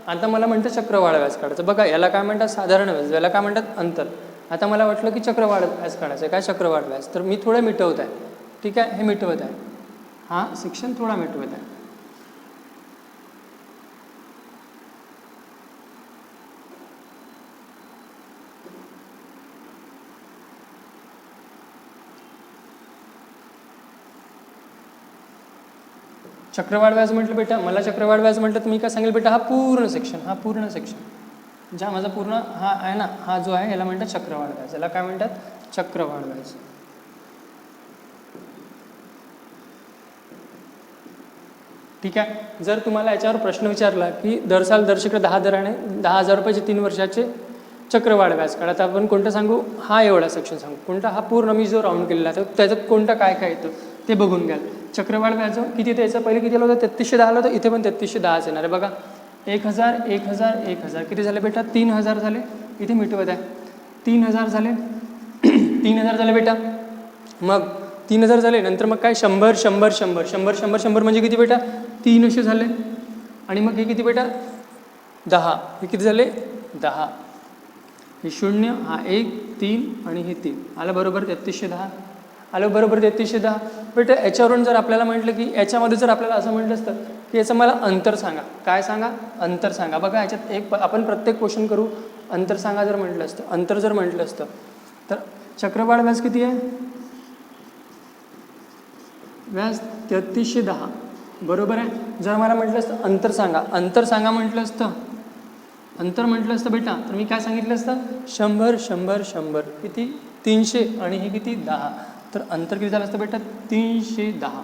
आता मला म्हणतं चक्रवाढ व्याज काढायचं. बघा याला काय म्हणतात साधारण व्याज. याला काय म्हणतात अंतर. आता मला वाटलं की चक्रवाढ व्याज काढायचं. काय चक्रवाढ व्याज. तर मी थोडं मिटवत आहे. ठीक आहे. हे मिटवत आहे. हा सेक्शन थोडा मिटवत आहे. चक्रवाढ व्याज म्हटलं बेटा मला चक्रवाढ व्याज म्हटलं तर मी काय सांगेल बेटा हा पूर्ण सेक्शन ज्या माझा पूर्ण हा आहे ना हा जो आहे याला म्हणतात चक्रवाढ व्याज. याला काय म्हणतात चक्रवाढ व्याज. ठीक आहे. जर तुम्हाला याच्यावर प्रश्न विचारला की दर शिकडे 10 दराने 10,000 रुपयाचे 3 वर्षाचे चक्रवाढ व्याज काढा तर आपण कोणतं सांगू हा एवढा सेक्शन सांगू. कोणता हा पूर्ण मी जो राऊंड केलेला आहे त्याच्यात कोणतं काय काय येतं ते बघून घ्याल. चक्रवाढ व्याज किती द्यायचं पहिले किती आलं होतं 3310 आलं होतं. इथे पण 3310 येणार आहे. बघा 1000 1000 1000 किती झाले बेटा 3000 झाले. इथे मिटवत आहे 3000 झाले 3000 झाले बेटा. मग 3000 झाले नंतर मग काय 100 100 100 100 100 100 म्हणजे किती बेटा 300 झाले. आणि मग हे किती बेटा 10 हे किती झाले 10. हे 0 हा 1 3 आणि हे 3 आलं बरोबर 3310. आलं बरोबर 3310. बेटा याच्यावरून जर आपल्याला म्हटलं की याच्यामध्ये जर आपल्याला असं म्हटलं असतं की याचं मला अंतर सांगा. काय सांगा अंतर सांगा. बघा याच्यात एक आपण प्रत्येक क्वेश्चन करू. अंतर सांगा जर म्हटलं असतं अंतर जर म्हटलं असतं तर चक्रवाढ व्याज किती आहे व्याज 3310 बरोबर आहे. जर मला म्हटलं असतं अंतर सांगा म्हटलं असतं अंतर म्हटलं असतं बेटा तर मी काय सांगितलं असतं 100 100 100 किती 300 आणि हे किती 10. तर अंतर किती झालं असतं बेटा 310.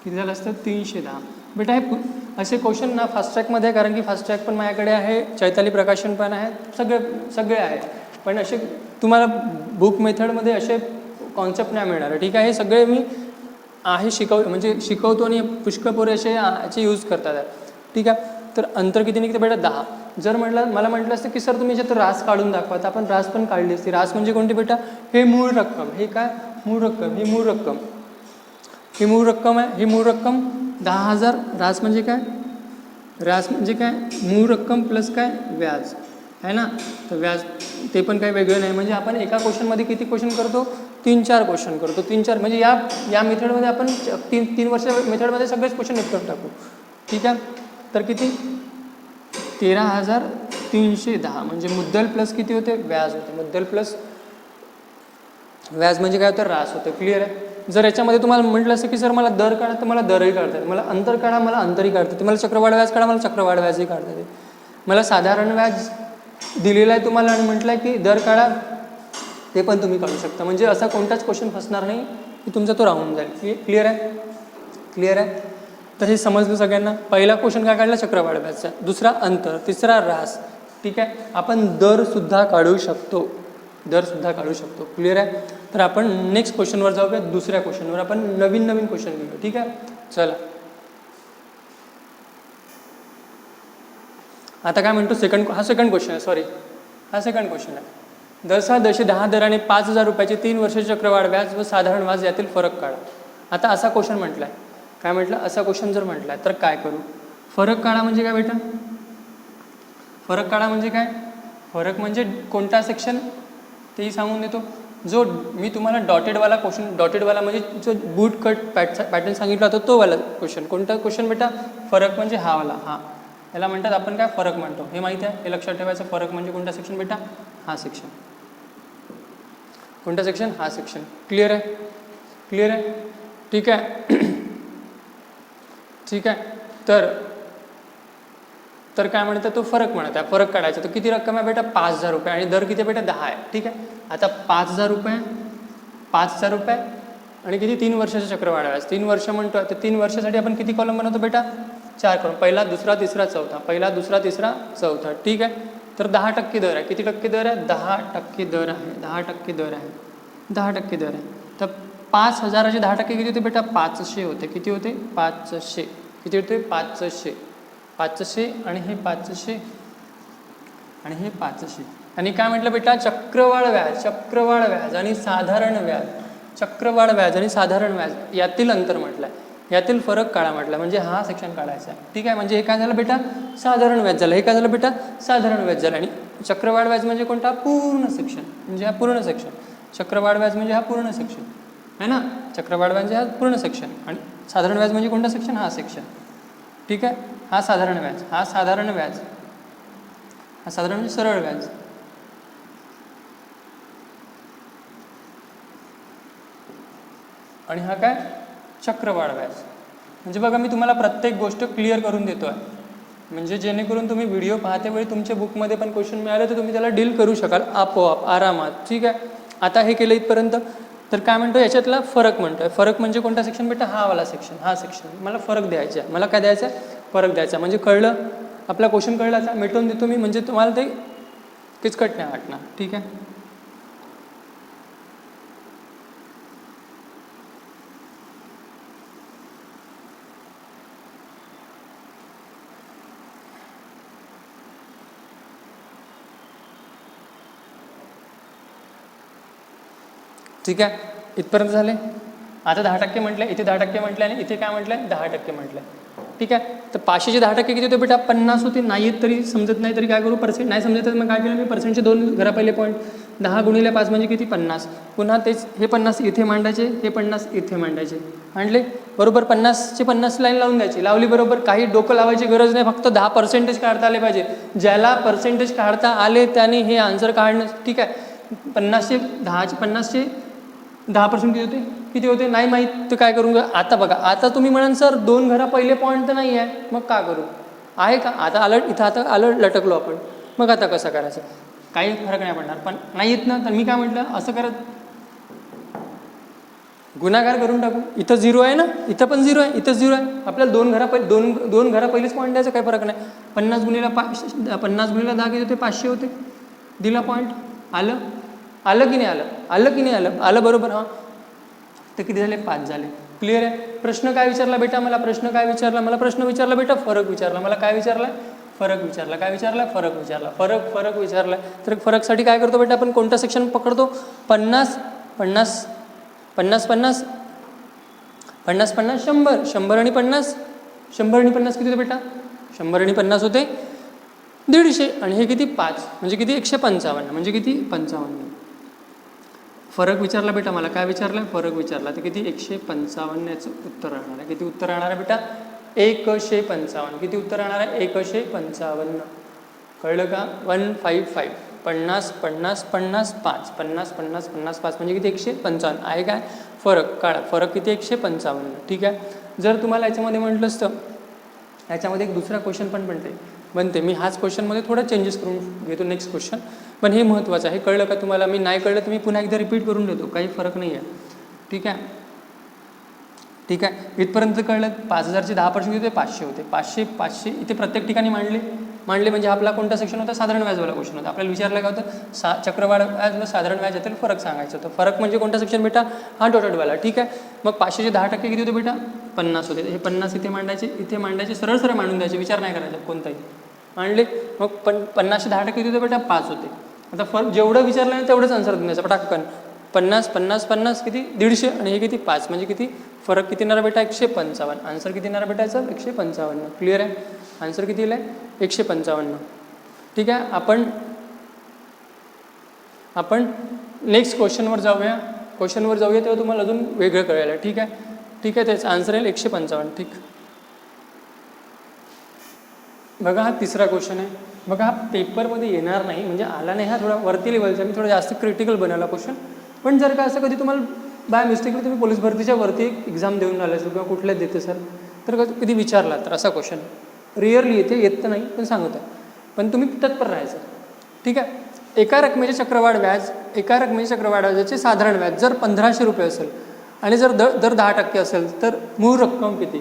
किती झालं असतं 310. बेटा हे असे क्वेश्चन ना फास्ट ट्रॅकमध्ये आहे कारण की फास्ट ट्रॅक पण माझ्याकडे आहे चैताली प्रकाशन पण आहे सगळे आहे. पण असे तुम्हाला बुक मेथडमध्ये असे कॉन्सेप्ट नाही मिळणार. ठीक आहे. हे सगळे मी आहे शिकवतो आणि पुष्कळ पोरे असे याचे यूज करतात. ठीक आहे. तर अंतर किती निघतं बेटा 10. जर मला म्हटलं असतं की सर तुम्ही याच्यात रास काढून दाखवा तर आपण रास पण काढली असती. रास म्हणजे कोणती बेटा हे मूळ रक्कम. हे काय मूळ रक्कम. ही मूळ रक्कम ही मूळ रक्कम आहे. ही मूळ रक्कम 10,000. रास म्हणजे काय रास म्हणजे काय मूळ रक्कम प्लस काय व्याज आहे ना. तर व्याज ते पण काही वेगळं नाही. म्हणजे आपण एका क्वेश्चनमध्ये किती क्वेश्चन करतो 3-4 क्वेश्चन करतो. 3-4 म्हणजे या मेथडमध्ये आपण 3 वर्ष मेथडमध्ये सगळेच क्वेश्चन करून टाकू. ठीक आहे. तर किती 13,310 म्हणजे मुद्दल प्लस किती होते व्याज होते. मुद्दल प्लस व्याज म्हणजे काय होतं रास होतं. क्लिअर आहे. जर याच्यामध्ये तुम्हाला म्हटलं असं की सर मला दर काढा तर मला दरही काढता येते. मला अंतर काढा मला अंतरही काढता येते. मला चक्रवाढ व्याज काढा मला चक्रवाढ व्याजही काढता येते. मला साधारण व्याज दिलेलं आहे तुम्हाला आणि म्हटलं आहे की दर काढा ते पण तुम्ही काढू शकता. म्हणजे असा कोणताच क्वेश्चन फसणार नाही की तुमचा तो राहून जाईल. क्लिअर आहे क्लिअर आहे. तर हे समजलं सगळ्यांना. पहिला क्वेश्चन काय काढला चक्रवाढ व्याजचा. दुसरा अंतर. तिसरा रास. ठीक आहे. आपण दरसुद्धा काढू शकतो. क्लिअर आहे. तर आपण नेक्स्ट क्वेश्चनवर जाऊया. दुसऱ्या क्वेश्चनवर आपण नवीन क्वेश्चन घेऊया. ठीक आहे. चला आता काय म्हणतो हा सेकंड क्वेश्चन आहे. सॉरी हा सेकंड क्वेश्चन आहे. दरसा दशे 10 दराने 5,000 रुपयाचे 3 वर्षाचे चक्रवाढ व्याज व साधारण व्याज यातील फरक काढा. आता असा क्वेश्चन म्हटलाय. काय म्हटलं असा क्वेश्चन जर म्हटलाय तर काय करू. फरक काढा म्हणजे काय बेटा फरक काढा म्हणजे काय फरक म्हणजे कोणता सेक्शन तेही सांगून देतो. जो मी तुम्हाला डॉटेडवाला क्वेश्चन डॉटेडवाला म्हणजे जो बूट कट पॅटर्न सांगितला होता तो वाला क्वेश्चन. कोणता क्वेश्चन बेटा फरक म्हणजे हा वाला. हा याला म्हणतात आपण काय फरक म्हणतो. हे माहिती आहे. हे लक्षात ठेवायचं. फरक म्हणजे कोणता सेक्शन बेटा हा सेक्शन. कोणता सेक्शन हा सेक्शन. क्लिअर आहे क्लिअर आहे. ठीक आहे ठीक आहे. तर काय म्हणतात तो फरक म्हणत आहे. फरक काढायचा. तर किती रक्कम आहे बेटा 5,000 रुपये आणि दर किती बेटा 10 आहे. ठीक आहे. आता 5,000 रुपये आणि किती 3 वर्षाचा चक्रवाढ व्याज. 3 वर्ष म्हणतो तर 3 वर्षासाठी आपण किती कॉलम बनवतो बेटा 4 कॉलम. पहिला दुसरा तिसरा चौथा. पहिला दुसरा तिसरा चौथा. ठीक आहे. तर 10% दर आहे. किती टक्के दर आहे 10% दर आहे. 10% दर आहे. 10% दर आहे. तर 5,000चे 10% किती होते बेटा 500 होते. किती होते 500. किती होते 500 आणि हे 500 आणि हे 500. आणि काय म्हटलं बेटा चक्रवाढ व्याज आणि साधारण व्याज. चक्रवाढ व्याज आणि साधारण व्याज यातील अंतर म्हटलंय. यातील फरक काढा म्हटलं. म्हणजे हा सेक्शन काढायचा आहे. ठीक आहे. म्हणजे हे काय झालं बेटा साधारण व्याज झालं. हे काय झालं बेटा साधारण व्याज झालं. आणि चक्रवाढ व्याज म्हणजे कोणता पूर्ण सेक्शन. म्हणजे हा पूर्ण सेक्शन. चक्रवाढ व्याज म्हणजे हा पूर्ण सेक्शन आहे ना. चक्रवाढ व्याज म्हणजे हा पूर्ण सेक्शन आणि साधारण व्याज म्हणजे कोणता सेक्शन हा सेक्शन. ठीक आहे. हा साधारण व्याज. हा साधारण म्हणजे सरळ व्याज. आणि हा काय चक्रवाढ व्याज. म्हणजे बघा मी तुम्हाला प्रत्येक गोष्ट क्लिअर करून देतो आहे. म्हणजे जेणेकरून तुम्ही व्हिडिओ पाहते वेळी तुमच्या बुकमध्ये पण क्वेश्चन मिळाले तर तुम्ही त्याला डील करू शकाल आपोआप आरामात. ठीक आहे. आता हे केलं इथपर्यंत. तर काय म्हणतो याच्यातला फरक म्हणतोय. फरक म्हणजे कोणता सेक्शन बेटा हा वाला सेक्शन. हा सेक्शन मला फरक द्यायचा आहे. मला काय द्यायचं आहे फरक द्यायचा. म्हणजे कळलं आपला क्वेश्चन कळला आता मिटवून देतो मी. म्हणजे तुम्हाला ते किचकट नाही वाटणार. ठीक आहे. ठीक आहे, इथपर्यंत झाले. आता 10% म्हटलं, इथे 10% म्हटलं आणि इथे काय म्हटलं 10% म्हटलं. ठीक आहे, तर 500चे 10% किती होते बेटा 50 होते. नाही येत तरी समजत नाही तरी काय करू, पर्सेंट नाही समजत तर मग काय केलं मी, पर्सेंटचे 2 घरा पहिले पॉईंट. 10 गुणिले 5 म्हणजे किती 50. पुन्हा तेच हे 50 इथे मांडायचे, हे 50 इथे मांडायचे. मांडले बरोबर, 50चे 50 लाईन लावून द्यायची. लावली बरोबर, काही डोकं लावायची गरज नाही, फक्त 10% काढता आले पाहिजे. ज्याला पर्सेंटेज काढता आले त्याने हे आन्सर काढणं. ठीक आहे, 50चे 10% किती होते नाही माहीत तर काय करू. आता बघा, आता तुम्ही म्हणाल सर 2 घरा पहिले पॉईंट तर नाही आहे, मग का करू आहे का. आता आलं इथं, आता आलं लटकलो आपण. मग आता कसं करायचं, काही फरक नाही पडणार. पण नाही येत ना, तर मी काय म्हटलं असं करत गुणाकार करून टाकू. इथं 0 आहे ना, इथं पण 0 आहे, इथं 0 आहे. आपल्याला 2 घरा पहिलेच पॉईंट द्यायचं, काही फरक नाही. 50 गुणिले 10 किती होते 500 होते. दिला पॉईंट. आलं की नाही आलं, आलं बरोबर. हां, तर किती झाले 5 झाले. क्लिअर आहे. प्रश्न काय विचारला बेटा मला, प्रश्न विचारला बेटा फरक विचारला. मला काय विचारला, फरक विचारला. काय विचारला, फरक विचारला. फरक विचारला. तर फरकसाठी काय करतो बेटा आपण, कोणता सेक्शन पकडतो, 50 50 50 50 50 50 100 100 आणि 50 100 आणि 50 किती होते बेटा, 100 आणि 50 होते 150. आणि हे किती 5 म्हणजे किती 155 म्हणजे किती 55. फरक विचारला बेटा मला, काय विचारला, फरक विचारला. तर किती 155 याचं उत्तर राहणार आहे. किती उत्तर राहणार आहे बेटा 155. किती उत्तर राहणार आहे 155. कळलं का. 155 50 50 50 5 50 50 50 5 म्हणजे किती 155 आहे. काय फरक काढा, फरक किती 155. ठीक आहे. जर तुम्हाला याच्यामध्ये म्हटलं असतं, याच्यामध्ये एक दुसरा क्वेश्चन पण बनते. मी हाच क्वेश्चनमध्ये थोडा चेंजेस करून घेतो नेक्स्ट क्वेश्चन, पण हे महत्त्वाचं आहे. कळलं का तुम्हाला. मी नाही कळलं तर मी पुन्हा एकदा रिपीट करून देतो, काही फरक नाही आहे. ठीक आहे, ठीक आहे. इथपर्यंत कळलं. 5000चे 10% होते 500 होते. 500 इथे प्रत्येक ठिकाणी मांडले म्हणजे आपला कोणता सेक्शन होता, साधारण व्याजवाला क्वेश्चन होता. आपल्याला विचारलं का होतं चक्रवाढ व्याज व साधारण व्याज यातील फरक सांगायचं होतं. फरक म्हणजे कोणता सेक्शन बेटा, हा टोटलवाला. ठीक आहे. मग 500चे 10% किती होते बेटा 50 होते. हे 50 इथे मांडायचे सरळ मांडून द्यायचे, विचार नाही करायचा कोणताही. मांडले. मग 50चे 10% किती होते बेटा 5 होते. आता फरक जेवढं विचारलं नाही तेवढंच आन्सर द्यायचं पटाकन. 50 50 50 किती 150 आणि हे किती 5 म्हणजे किती फरक किती येणार बेटा 155. आन्सर किती येणार बेटा याचं 155. क्लिअर आहे. आन्सर किती येईल 155. ठीक आहे. आपण नेक्स्ट क्वेश्चनवर जाऊया तेव्हा तुम्हाला अजून वेगळं कळेल. ठीक आहे, ठीक आहे. त्याचं आन्सर येईल 155. ठीक. बघा हा तिसरा क्वेश्चन आहे. बघा हा पेपरमध्ये येणार नाही, म्हणजे आला नाही, हा थोडा वरती लेवलचा. मी थोडा जास्त क्रिटिकल बनवला क्वेश्चन. पण जर का असं कधी तुम्हाला बाय मिस्टेकली तुम्ही पोलीस भरतीच्या वरती एक्झाम देऊन राहिले असेल किंवा कुठल्या देते सर, तर कधी विचारला तर असा क्वेश्चन रिअरली येत तर नाही, पण सांगत आहे. पण तुम्ही तत्पर राहायचं. ठीक आहे. एका रकमेचे चक्रवाढ व्याजाचे साधारण व्याज जर 1500 रुपये असेल आणि जर दर 10% असेल तर मूळ रक्कम किती.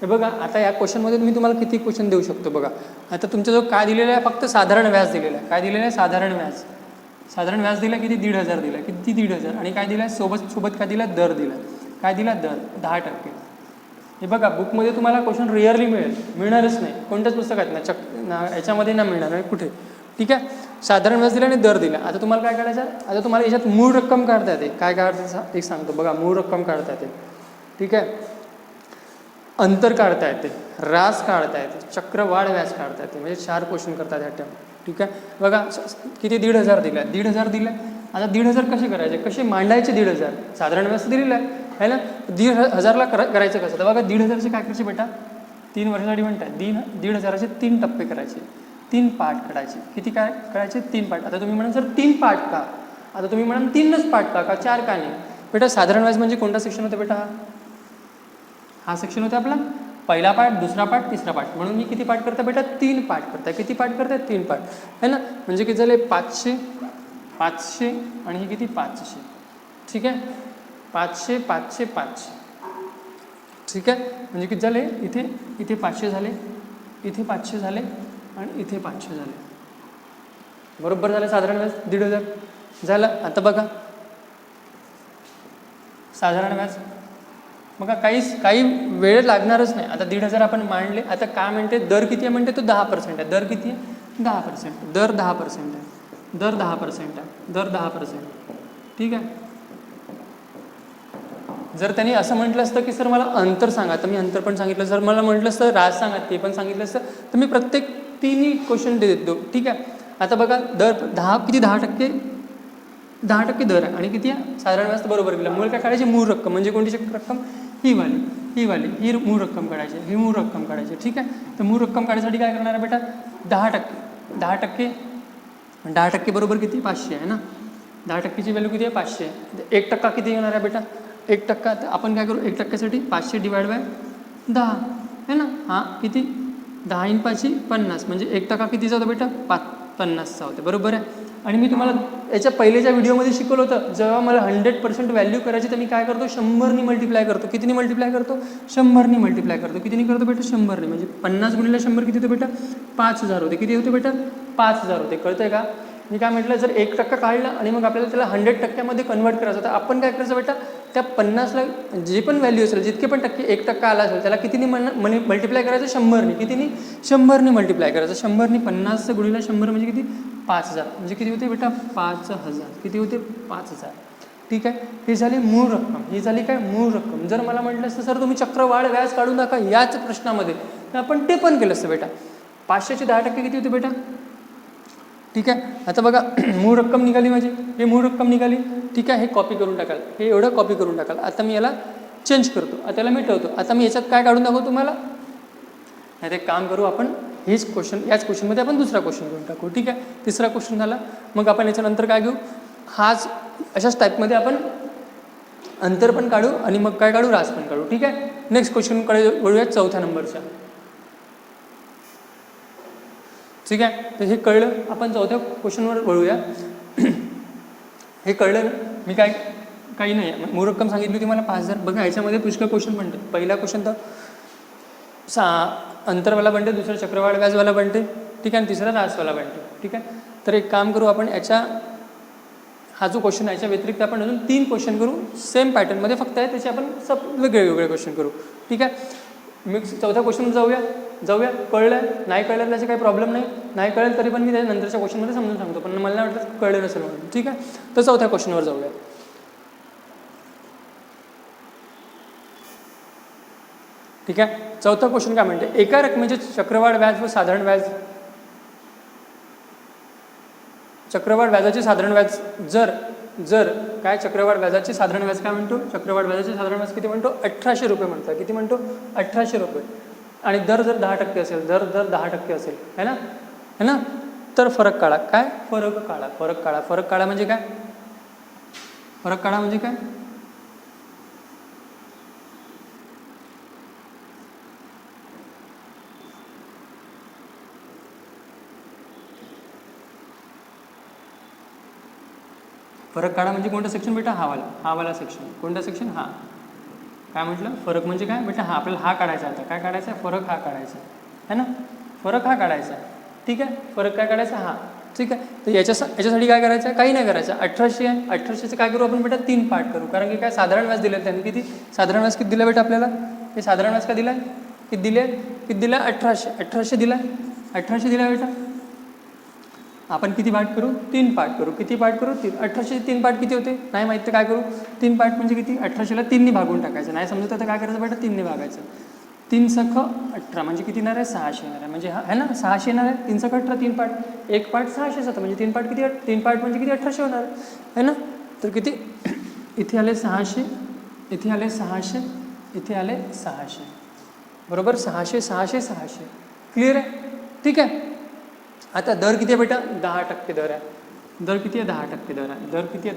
हे बघा, आता या क्वेश्चनमध्ये मी तुम्हाला किती क्वेश्चन देऊ शकतो. बघा आता तुमच्या जो काय दिलेला आहे, फक्त साधारण व्याज दिलेलं आहे. काय दिलेलं आहे, साधारण व्याज दिला. किती 1,500 दिला. किती 1,500. आणि काय दिलं सोबत काय दिला, दर दिला. काय दिला, दर 10%. हे बघा बुकमध्ये तुम्हाला क्वेश्चन रिअरली मिळणारच नाही, कोणत्याच पुस्तकात ना याच्यामध्ये ना मिळणार नाही कुठे. ठीक आहे. साधारण व्याज दिला आणि दर दिला. आता तुम्हाला काय काढायचं, आता तुम्हाला याच्यात मूळ रक्कम काढता येते. काय काढायचं एक सांगतो बघा. मूळ रक्कम काढता येते. ठीक आहे. अंतर काढता येते, रास काढता येते, चक्रवाढ व्याज काढता येते. म्हणजे 4 क्वेश्चन करतात ह्या टर्म. ठीक आहे. बघा किती 1,500 दिला. 1,500 दिला. आता 1,500 कसे करायचे, कसे मांडायचे. 1,500 साधारण व्याज दिलेला आहे ना. 1,500ला करायचं कसं. तर बघा 1,500चे काय करायचे बेटा, 3 वर्षासाठी म्हणताय. 1,500चे 3 टप्पे करायचे, 3 पार्ट काढायचे. किती काय करायचे, 3 पार्ट. आता तुम्ही म्हणाल सर 3 पार्ट का, आता तुम्ही म्हणाल 3च पार्ट का 4 का नाही. बेटा साधारण व्याज म्हणजे कोणता सेक्शन होतं बेटा, हा सेक्शन होता आपला पहिला पार्ट, दुसरा पार्ट, तिसरा पार्ट. म्हणून मी किती पार्ट करता बेटा, 3 पार्ट करताय. किती पार्ट करताय, 3 पार्ट है ना. म्हणजे किती झाले 500 आणि हे किती 500. ठीक आहे. 500 500 500. ठीक आहे. म्हणजे किती झाले, इथे 500 झाले, इथे 500 झाले आणि इथे 500 झाले. बरोबर झालं. साधारण व्याज 1,500 झालं. आता बघा साधारण व्याज बघा काही वेळ लागणारच नाही. आता 1,500 आपण मांडले. आता काय म्हणते, दर किती आहे म्हणते, तो 10% आहे. दर किती आहे, 10%. दर 10% आहे. दर 10% आहे. दर 10%. ठीक आहे. जर त्यांनी असं म्हटलं असतं की सर मला अंतर सांगा, तर मी अंतर पण सांगितलं. जर मला म्हटलं असतं राज सांगा, ते पण सांगितलं असतं. तर मी प्रत्येक तिन्ही क्वेश्चन देतो. ठीक आहे. आता बघा दर 10% 10% दर आहे आणि किती आहे साधारण व्याज. बरोबर केलं. मूळ काय काढायची, मूळ रक्कम. म्हणजे कोणती रक्कम, ही मूळ रक्कम काढायची, ही मूळ रक्कम काढायची. ठीक आहे. तर मूळ रक्कम काढायसाठी काय करणार आहे बेटा, 10% बरोबर किती, 500 आहे ना. 10%ची व्हॅल्यू किती आहे, 500 आहे. 1% किती येणार आहे बेटा, 1% आपण काय करू, 1%साठी 500 डिवाइड बाय 10 आहे ना. हां किती, 10 × 5 = 50. म्हणजे 1% कितीचा होता बेटा, 50चा होता. बरोबर आहे. आणि मी तुम्हाला याच्या पहिलेच्या व्हिडिओमध्ये शिकवलं होतं, जेव्हा मला 100% व्हॅल्यू करायची तर मी काय करतो, 100नी मल्टिप्लाय करतो. कितीनी मल्टिप्लाय करतो, 100नी मल्टिप्लाय करतो. कितीनी करतो बेटा, 100नी. म्हणजे 50 × 100 किती होते बेटा, 5000 होते. किती होते बेटा, 5000 होते. कळतंय का. मी काय म्हटलं, जर 1% काढला आणि मग आपल्याला त्याला 100%मध्ये कन्वर्ट करायचं, तर आपण काय करायचं बेटा, त्या 50ला जे पण व्हॅल्यू असेल, जितके पण टक्के 1% आला असेल, त्याला कितीनी मल्टिप्लाय करायचं, 100नी. कितीनी, 100नी मल्टिप्लाय करायचं. 100नी 50 × 100 म्हणजे किती, 5000. म्हणजे किती होते बेटा, 5000. किती होते, 5000. ठीक आहे. ही झाली मूळ रक्कम. ही झाली काय, मूळ रक्कम. जर मला म्हटलं असतं सर तुम्ही चक्रवाढ व्याज काढून दाखवा याच प्रश्नामध्ये, तर आपण ते पण केलं असतं बेटा. 500चे 10% किती होते बेटा. ठीक आहे. आता बघा मूळ रक्कम निघाली माझी, हे मूळ रक्कम निघाली. ठीक आहे. हे कॉपी करून टाकाल, हे एवढं कॉपी करून टाकाल. आता मी याला चेंज करतो, आता याला मिटवतो. आता मी याच्यात काय काढून दाखवतो तुम्हाला, नाही ते काम करू आपण, हेच क्वेश्चन, याच क्वेश्चनमध्ये आपण दुसरा क्वेश्चन घेऊन टाकू. ठीक आहे. तिसरा क्वेश्चन झाला. मग आपण याच्यानंतर काय घेऊ, हाच अशाच टाईपमध्ये आपण अंतर पण काढू आणि मग काय काढू, रास पण काढू. ठीक आहे. नेक्स्ट क्वेश्चनकडे वळूया, 4थ्या नंबरच्या. ठीक आहे. तर हे कळलं, आपण 4थ्या क्वेश्चनवर वळूया. हे कळलं. मी काही नाही, मूळ रक्कम सांगितली होती मला 5000. बघा याच्यामध्ये पुष्कळ क्वेश्चन बनते. पहिला क्वेश्चन तर अंतरवाला बनते, दुसरा चक्रवाढ व्याजवाला बनते. ठीक आहे. आणि तिसरा रासवाला बनते. ठीक आहे. तर एक काम करू आपण, हा जो क्वेश्चन आहे याच्या व्यतिरिक्त आपण अजून 3 क्वेश्चन करू सेम पॅटर्नमध्ये, फक्त आहे त्याचे आपण वेगळे क्वेश्चन करू. ठीक आहे. मी 4थ्या क्वेश्चन जाऊया. कळलं, नाही कळलं त्याचे काही प्रॉब्लेम नाही कळलं तरी पण मी त्याच्या नंतरच्या क्वेश्चनमध्ये समजून सांगतो, पण मला नाही वाटतं कळलं नसेल म्हणून. ठीक आहे. तर 4थ्या क्वेश्चनवर जाऊया. ठीक आहे. 4था क्वेश्चन काय म्हणते, एका रकमेचे चक्रवाढ व्याज व साधारण व्याज, चक्रवाढ व्याजाचे साधारण व्याज जर काय, चक्रवाढ व्याजाचे साधारण व्याज काय म्हणतो, चक्रवाढ व्याजाचे साधारण व्याज किती म्हणतो, 1800 रुपये म्हणतो. किती म्हणतो, 1800 रुपये. आणि दर जर 10% असेल, दर 10% असेल, है ना, तर फरक काढा. काय, फरक काढा म्हणजे काय, फरक काढा म्हणजे काय, फरक काढा म्हणजे कोणता सेक्शन बेटा, हा वाला सेक्शन. कोणता सेक्शन, हा. काय म्हटलं, फरक म्हणजे काय बेटा, हा आपल्याला हा काढायचा होता. काय काढायचा, फरक हा काढायचा है ना, फरक हा काढायचा. ठीक आहे. फरक काय काढायचा, हा. ठीक आहे. तर याच्यासाठी काय करायचं, काही नाही करायचं. 1800 आहे, 1800चं काय करू आपण बेटा, 3 पार्ट करू. कारण की काय, साधारण व्याज दिलं त्यांनी. किती साधारण व्याज किती दिलं बेटा आपल्याला, हे साधारण व्याज का दिलं, किती दिलं 1800 दिला. 1800 दिला बेटा. आपण किती पार्ट करू, 3 पार्ट करू. किती पार्ट करू, 3. 1800चे 3 पार्ट किती होते, नाही माहीत तर काय करू, 3 पार्ट म्हणजे किती, 1800ला 3नी भागून टाकायचं. नाही समजत तर काय करायचं बेटा, 3ने भागायचं. 3 सख 18 म्हणजे किती येणार आहे, 600 येणार आहे. म्हणजे हा है ना, 600 येणार आहे. 3 सख 18, 3 पार्ट, 1 पार्ट 600 होतं. म्हणजे 3 पार्ट किती, 3 पार्ट म्हणजे किती, 1800 होणार आहे ना. तर किती, इथे आले 600, इथे आले 600, इथे आले 600. बरोबर, 600. क्लिअर आहे. ठीक आहे. आता दर किती आहे बेटा, 10% दर आहे. दर किती आहे, 10% दर आहे. दर किती आहे,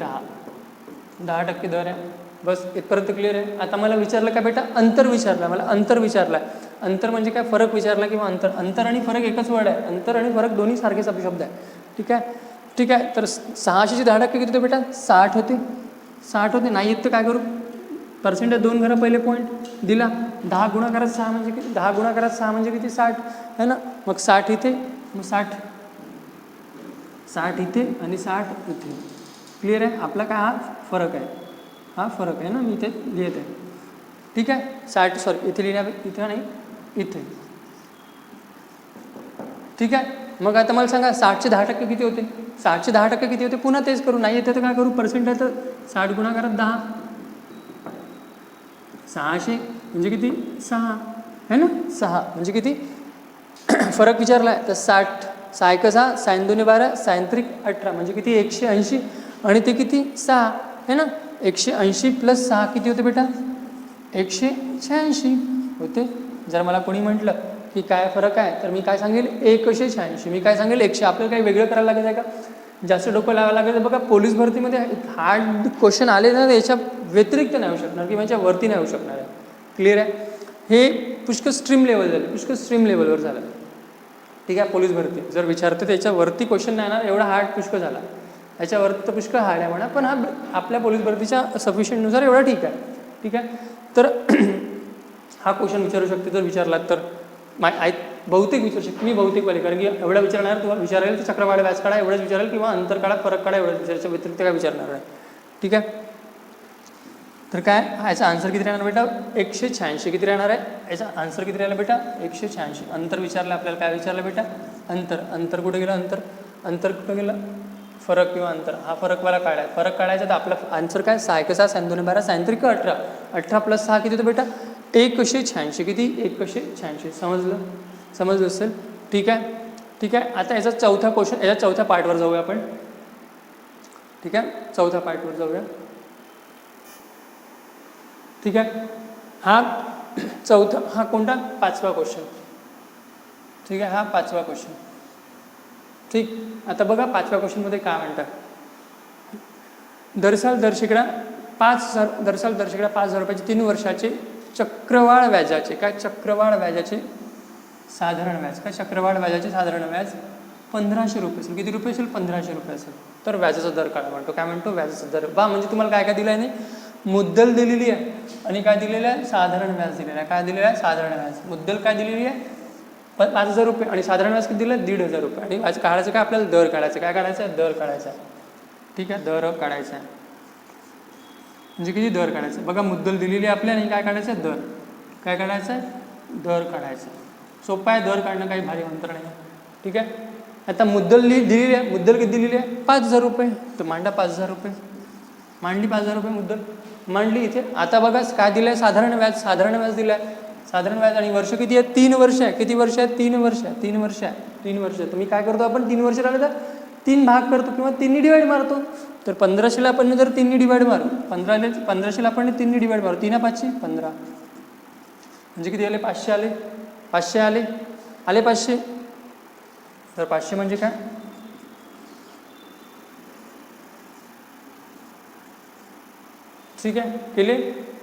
10% दर आहे. बस इथपर्यंत क्लिअर आहे. आता मला विचारलं का बेटा, अंतर विचारलं मला, अंतर विचारलं. अंतर म्हणजे काय, फरक विचारला किंवा अंतर आणि फरक एकच वर्ड आहे. अंतर आणि फरक दोन्ही सारखेच शब्द आहे. ठीक आहे. तर 600चे 10% किती होते बेटा, 60 होते. नाही येत तर काय करू, पर्सेंटेज 2 घरा पहिले पॉईंट दिला. 10 गुणाकारात 6 म्हणजे किती, 10 गुणाकारात 6 म्हणजे किती, 60 है ना. मग 60 इथे, मग 60 इथे आणि 60 इथे. क्लिअर आहे. आपला काय, हा फरक आहे ना, मी इथे लिहित आहे. ठीक आहे. 60 सॉरी इथे लिहिण्या, इथे नाही, इथे. ठीक आहे. मग आता मला सांगा, 60चे 10% किती होते, 60चे 10% किती होते. पुन्हा तेच करू, नाही येते तर काय करू, पर्सेंट आहे तर 60 गुणाकारात 10, 600 म्हणजे किती 6 है ना, 6 म्हणजे किती फरक विचारला आहे तर 60, 6 1 6, साइन 2 12, साइन 3 18 म्हणजे किती 180 आणि ते किती 6 है ना. 180 + 6 किती होते बेटा 186 होते. जर मला कोणी म्हटलं की काय फरक आहे तर मी काय सांगेल 186. मी काय सांगेल 100. आपल्याला काही वेगळं करायला लागेल आहे का, जास्त डोकं लावायला लागेल. बघा पोलीस भरतीमध्ये हार्ड क्वेश्चन आले ना याच्या व्यतिरिक्त नाही होऊ शकणार किंवा याच्या वरती नाही होऊ शकणार आहे. क्लिअर आहे. हे पुष्कळ स्ट्रीम लेवल झालं, पुष्कळ स्ट्रीम लेवलवर झालं. ठीक आहे. पोलीस भरती जर विचारते त्याच्यावरती क्वेश्चन नाही ना, एवढा हार्ड पुष्कळ झाला. याच्यावरती तर पुष्कळ हार्ड आहे म्हणा, पण हा आपल्या पोलीस भरतीच्या सफिशियंटनुसार एवढा ठीक आहे. ठीक आहे. तर हा क्वेश्चन विचारू शकते जर विचारला तर बहुतेक विचारू शकते. मी बहुतेकवाले, कारण की एवढा विचारणार तुम्हाला विचारेल तर चक्रवाढ व्याज काढा एवढंच विचारेल किंवा अंतर काढा फरक काढा एवढंच विचारायच्या व्यतिरिक्त काय विचारणार आहे. ठीक आहे. तर काय याचा आन्सर किती राहणार बेटा 186. किती राहणार आहे याचा आन्सर किती राहिला बेटा 186. अंतर विचारलं आपल्याला, काय विचारलं बेटा अंतर. अंतर कुठे गेलं, अंतर कुठं गेलं, फरक किंवा अंतर. हा फरकवाला काढायचा, फरक काढायचा तर आपला आन्सर काय 6 1 6, साइन 2 12, साइन 3 18, 18 + 6 किती होतं बेटा 186. किती 186. समजलं असेल. ठीक आहे. ठीक आहे. आता याचा चौथा क्वेश्चन, याच्या चौथ्या पार्टवर जाऊया आपण. ठीक आहे. चौथ्या पार्टवर जाऊया. ठीक आहे. हा चौथा, हा कोणता 5वा क्वेश्चन. ठीक आहे. हा 5वा क्वेश्चन. ठीक. आता बघा 5व्या क्वेश्चनमध्ये काय म्हणतात, दरसाल दर शेकडा 5,000 रुपयाचे 3 वर्षाचे चक्रवाढ व्याजाचे, काय चक्रवाढ व्याजाचे साधारण व्याज, काय चक्रवाढ व्याजाचे साधारण व्याज 1500 रुपये असेल. किती रुपये असेल 1500 रुपये असेल. तर व्याजाचा दर काढा म्हणतो. काय म्हणतो व्याजाचा दर. म्हणजे तुम्हाला काय काय दिलं आहे नाही, मुद्दल दिलेली आहे आणि काय दिलेलं आहे साधारण व्याज दिलेलं आहे. काय दिलेलं आहे साधारण व्याज. मुद्दल काय दिलेली आहे 5,000 रुपये आणि साधारण व्याज किती दिलं 1,500 रुपये. आणि व्याज काढायचं काय आपल्याला दर काढायचं. काय काढायचं आहे दर काढायचा. ठीक आहे. दर काढायचा आहे म्हणजे किती दर काढायचं. बघा मुद्दल दिलेली आहे आपल्याला आणि काय काढायचं आहे दर. काय काढायचं आहे दर काढायचं. सोपं आहे दर काढणं, काही भारी अंतर नाही. ठीक आहे. आता मुद्दल दिलेली आहे, मुद्दल किती दिलेली आहे 5,000 रुपये. तर मांडा 5,000 रुपये, मांडली 5,000 रुपये मुद्दल मांडली इथे. आता बघा काय दिलं आहे साधारण व्याज. साधारण व्याज दिलं आहे, साधारण व्याज आणि वर्ष किती आहे 3 वर्ष आहे. किती वर्ष आहे 3 वर्ष आहे. 3 वर्ष आहे. 3 वर्ष. तर मी काय करतो आपण 3 वर्ष राहिले तर 3 भाग करतो किंवा 3 डिवाइड मारतो. तर 1500ला आपण जर 3 डिवाइड मारू, 1500ला आपण 3 डिवाइड मारू, 3 5 15 म्हणजे किती आले 500 आले. 500 आले 500. तर 500 म्हणजे काय ठीक आहे. केले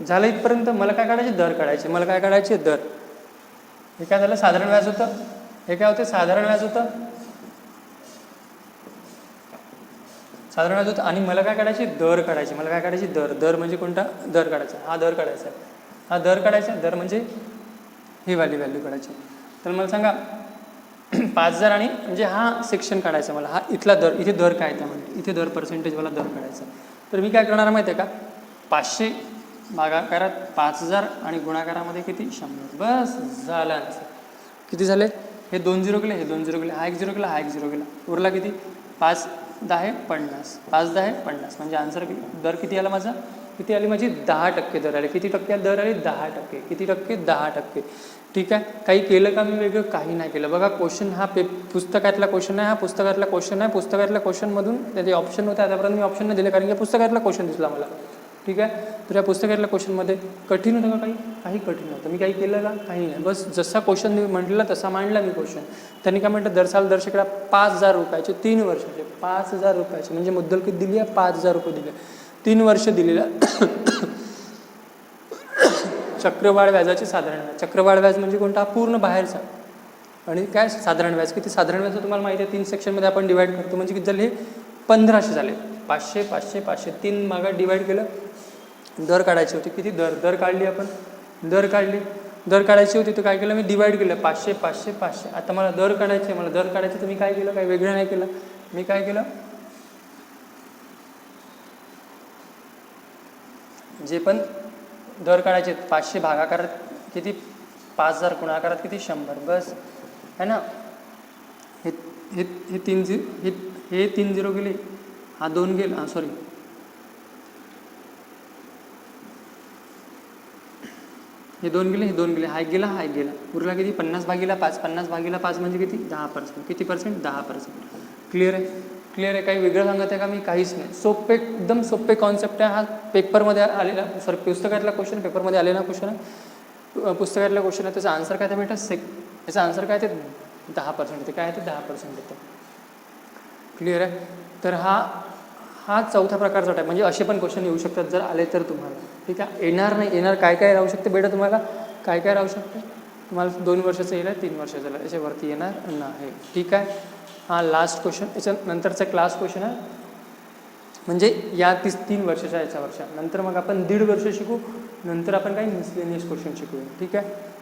झालं इथपर्यंत. मला काय काढायचे दर काढायचे. मला काय काढायचे दर. हे काय झालं साधारण व्याज होतं. हे काय होते साधारण व्याज होतं, साधारण व्याज होतं. आणि मला काय काढायचे दर काढायचे. मला काय काढायचे दर. दर म्हणजे कोणता दर काढायचा. हा दर काढायचा आहे. हा दर काढायचा. दर म्हणजे ही व्हॅल्यू काढायची. तर मला सांगा 5,000 आणि म्हणजे हा सेक्शन काढायचा मला. हा इथला दर, इथे दर काय त्यामध्ये इथे दर पर्सेंटेजवाला दर काढायचा. तर मी काय करणार माहिती आहे का 500 भागाकारात 5,000 आणि गुणाकारामध्ये किती 100. बस झालं आन्सर. किती झाले हे 2 0 गेले, हे 2 0 गेले, हा 1 0 गेला, हा 1 0 गेला, उरला किती 5 10 50. 5 10 50 म्हणजे आन्सर दर किती आला माझा, किती आली माझी 10% दर आले. किती टक्के दर आले 10%. किती टक्के 10%. ठीक आहे. काही केलं का मी वेगळं, काही नाही केलं. बघा क्वेश्चन हा पुस्तकातला क्वेश्चन आहे, हा पुस्तकातला क्वेश्चन आहे. पुस्तकातल्या क्वेश्चनमधून त्याचे ऑप्शन होते. आतापर्यंत मी ऑप्शन नाही दिले कारण की पुस्तकातला क्वेश्चन दिसला मला. ठीक आहे. तर या पुस्तकातल्या क्वेश्चनमध्ये कठीण होतं का काही कठीण नव्हतं. मी काही केलं का काही नाही. बस जसा क्वेश्चन म्हटलं तसा मांडला मी क्वेश्चन. त्यांनी काय म्हटलं दरसाल दर शेकडा 5,000 रुपयाचे 3 वर्षाचे 5,000 रुपयाचे म्हणजे मुद्दल किती दिली आहे 5,000 रुपये दिले 3 वर्ष दिलेलं. चक्रवाढ व्याजाचे साधारण व्याज. चक्रवाढ व्याज म्हणजे कोणता पूर्ण बाहेरचा. आणि काय साधारण व्याज किती. साधारण व्याज तुम्हाला माहिती आहे 3 सेक्शनमध्ये आपण डिवाइड करतो म्हणजे किती झाले 1500 झाले. 500 500 500 3 भागात डिवाइड केलं. दर काढायची होती. किती दर काढली आपण. दर काढायची होती तर काय केलं मी डिवाइड केलं 500 500 500. आता मला दर काढायचे. मला दर काढायचे तर मी काय केलं काही वेगळं नाही केलं. मी काय केलं जे पण दर काढायचे 500 भागाकारात किती 5,000 गुणाकारात किती 100. बस है ना. हे 3 0 गेले, हा 2 गेला, सॉरी हे 2 गेले, हे 2 गेले, हा एक गेला, हा एक गेला, उरला किती 50/5. 50/5 म्हणजे किती 10%. किती पर्सेंट 10%. क्लिअर आहे? क्लिअर आहे? काही वेगळं सांगत आहे का मी? काहीच नाही. सोपे, एकदम सोपे कॉन्सेप्ट आहे. हा पेपरमध्ये आलेला, सॉरी पुस्तकातला क्वेश्चन, पेपरमध्ये आलेला क्वेश्चन आहे. पुस्तकातला क्वेश्चन आहे. त्याचा आन्सर काय ते बेटा याचा आन्सर काय ते 10% येते. काय आहे ते 10% येते. क्लिअर आहे? तर हा चौथा प्रकारचा टाईप. म्हणजे असे पण क्वेश्चन येऊ शकतात जर आले तर तुम्हाला. ठीक आहे? येणार नाही, येणार काय काय राहू शकते बेटा तुम्हाला? काय काय राहू शकते तुम्हाला? 2 वर्षाचं येईल, 3 वर्षाचं येईल, याच्यावरती येणार नाही. ठीक आहे? हा लास्ट क्वेश्चन. याच्यानंतरचा क्लास क्वेश्चन आहे. म्हणजे या 3 वर्षाच्या याच्यावरच्या नंतर मग आपण 1.5 वर्ष शिकू. नंतर आपण काही मिसलेनियस क्वेश्चन शिकूया. ठीक आहे?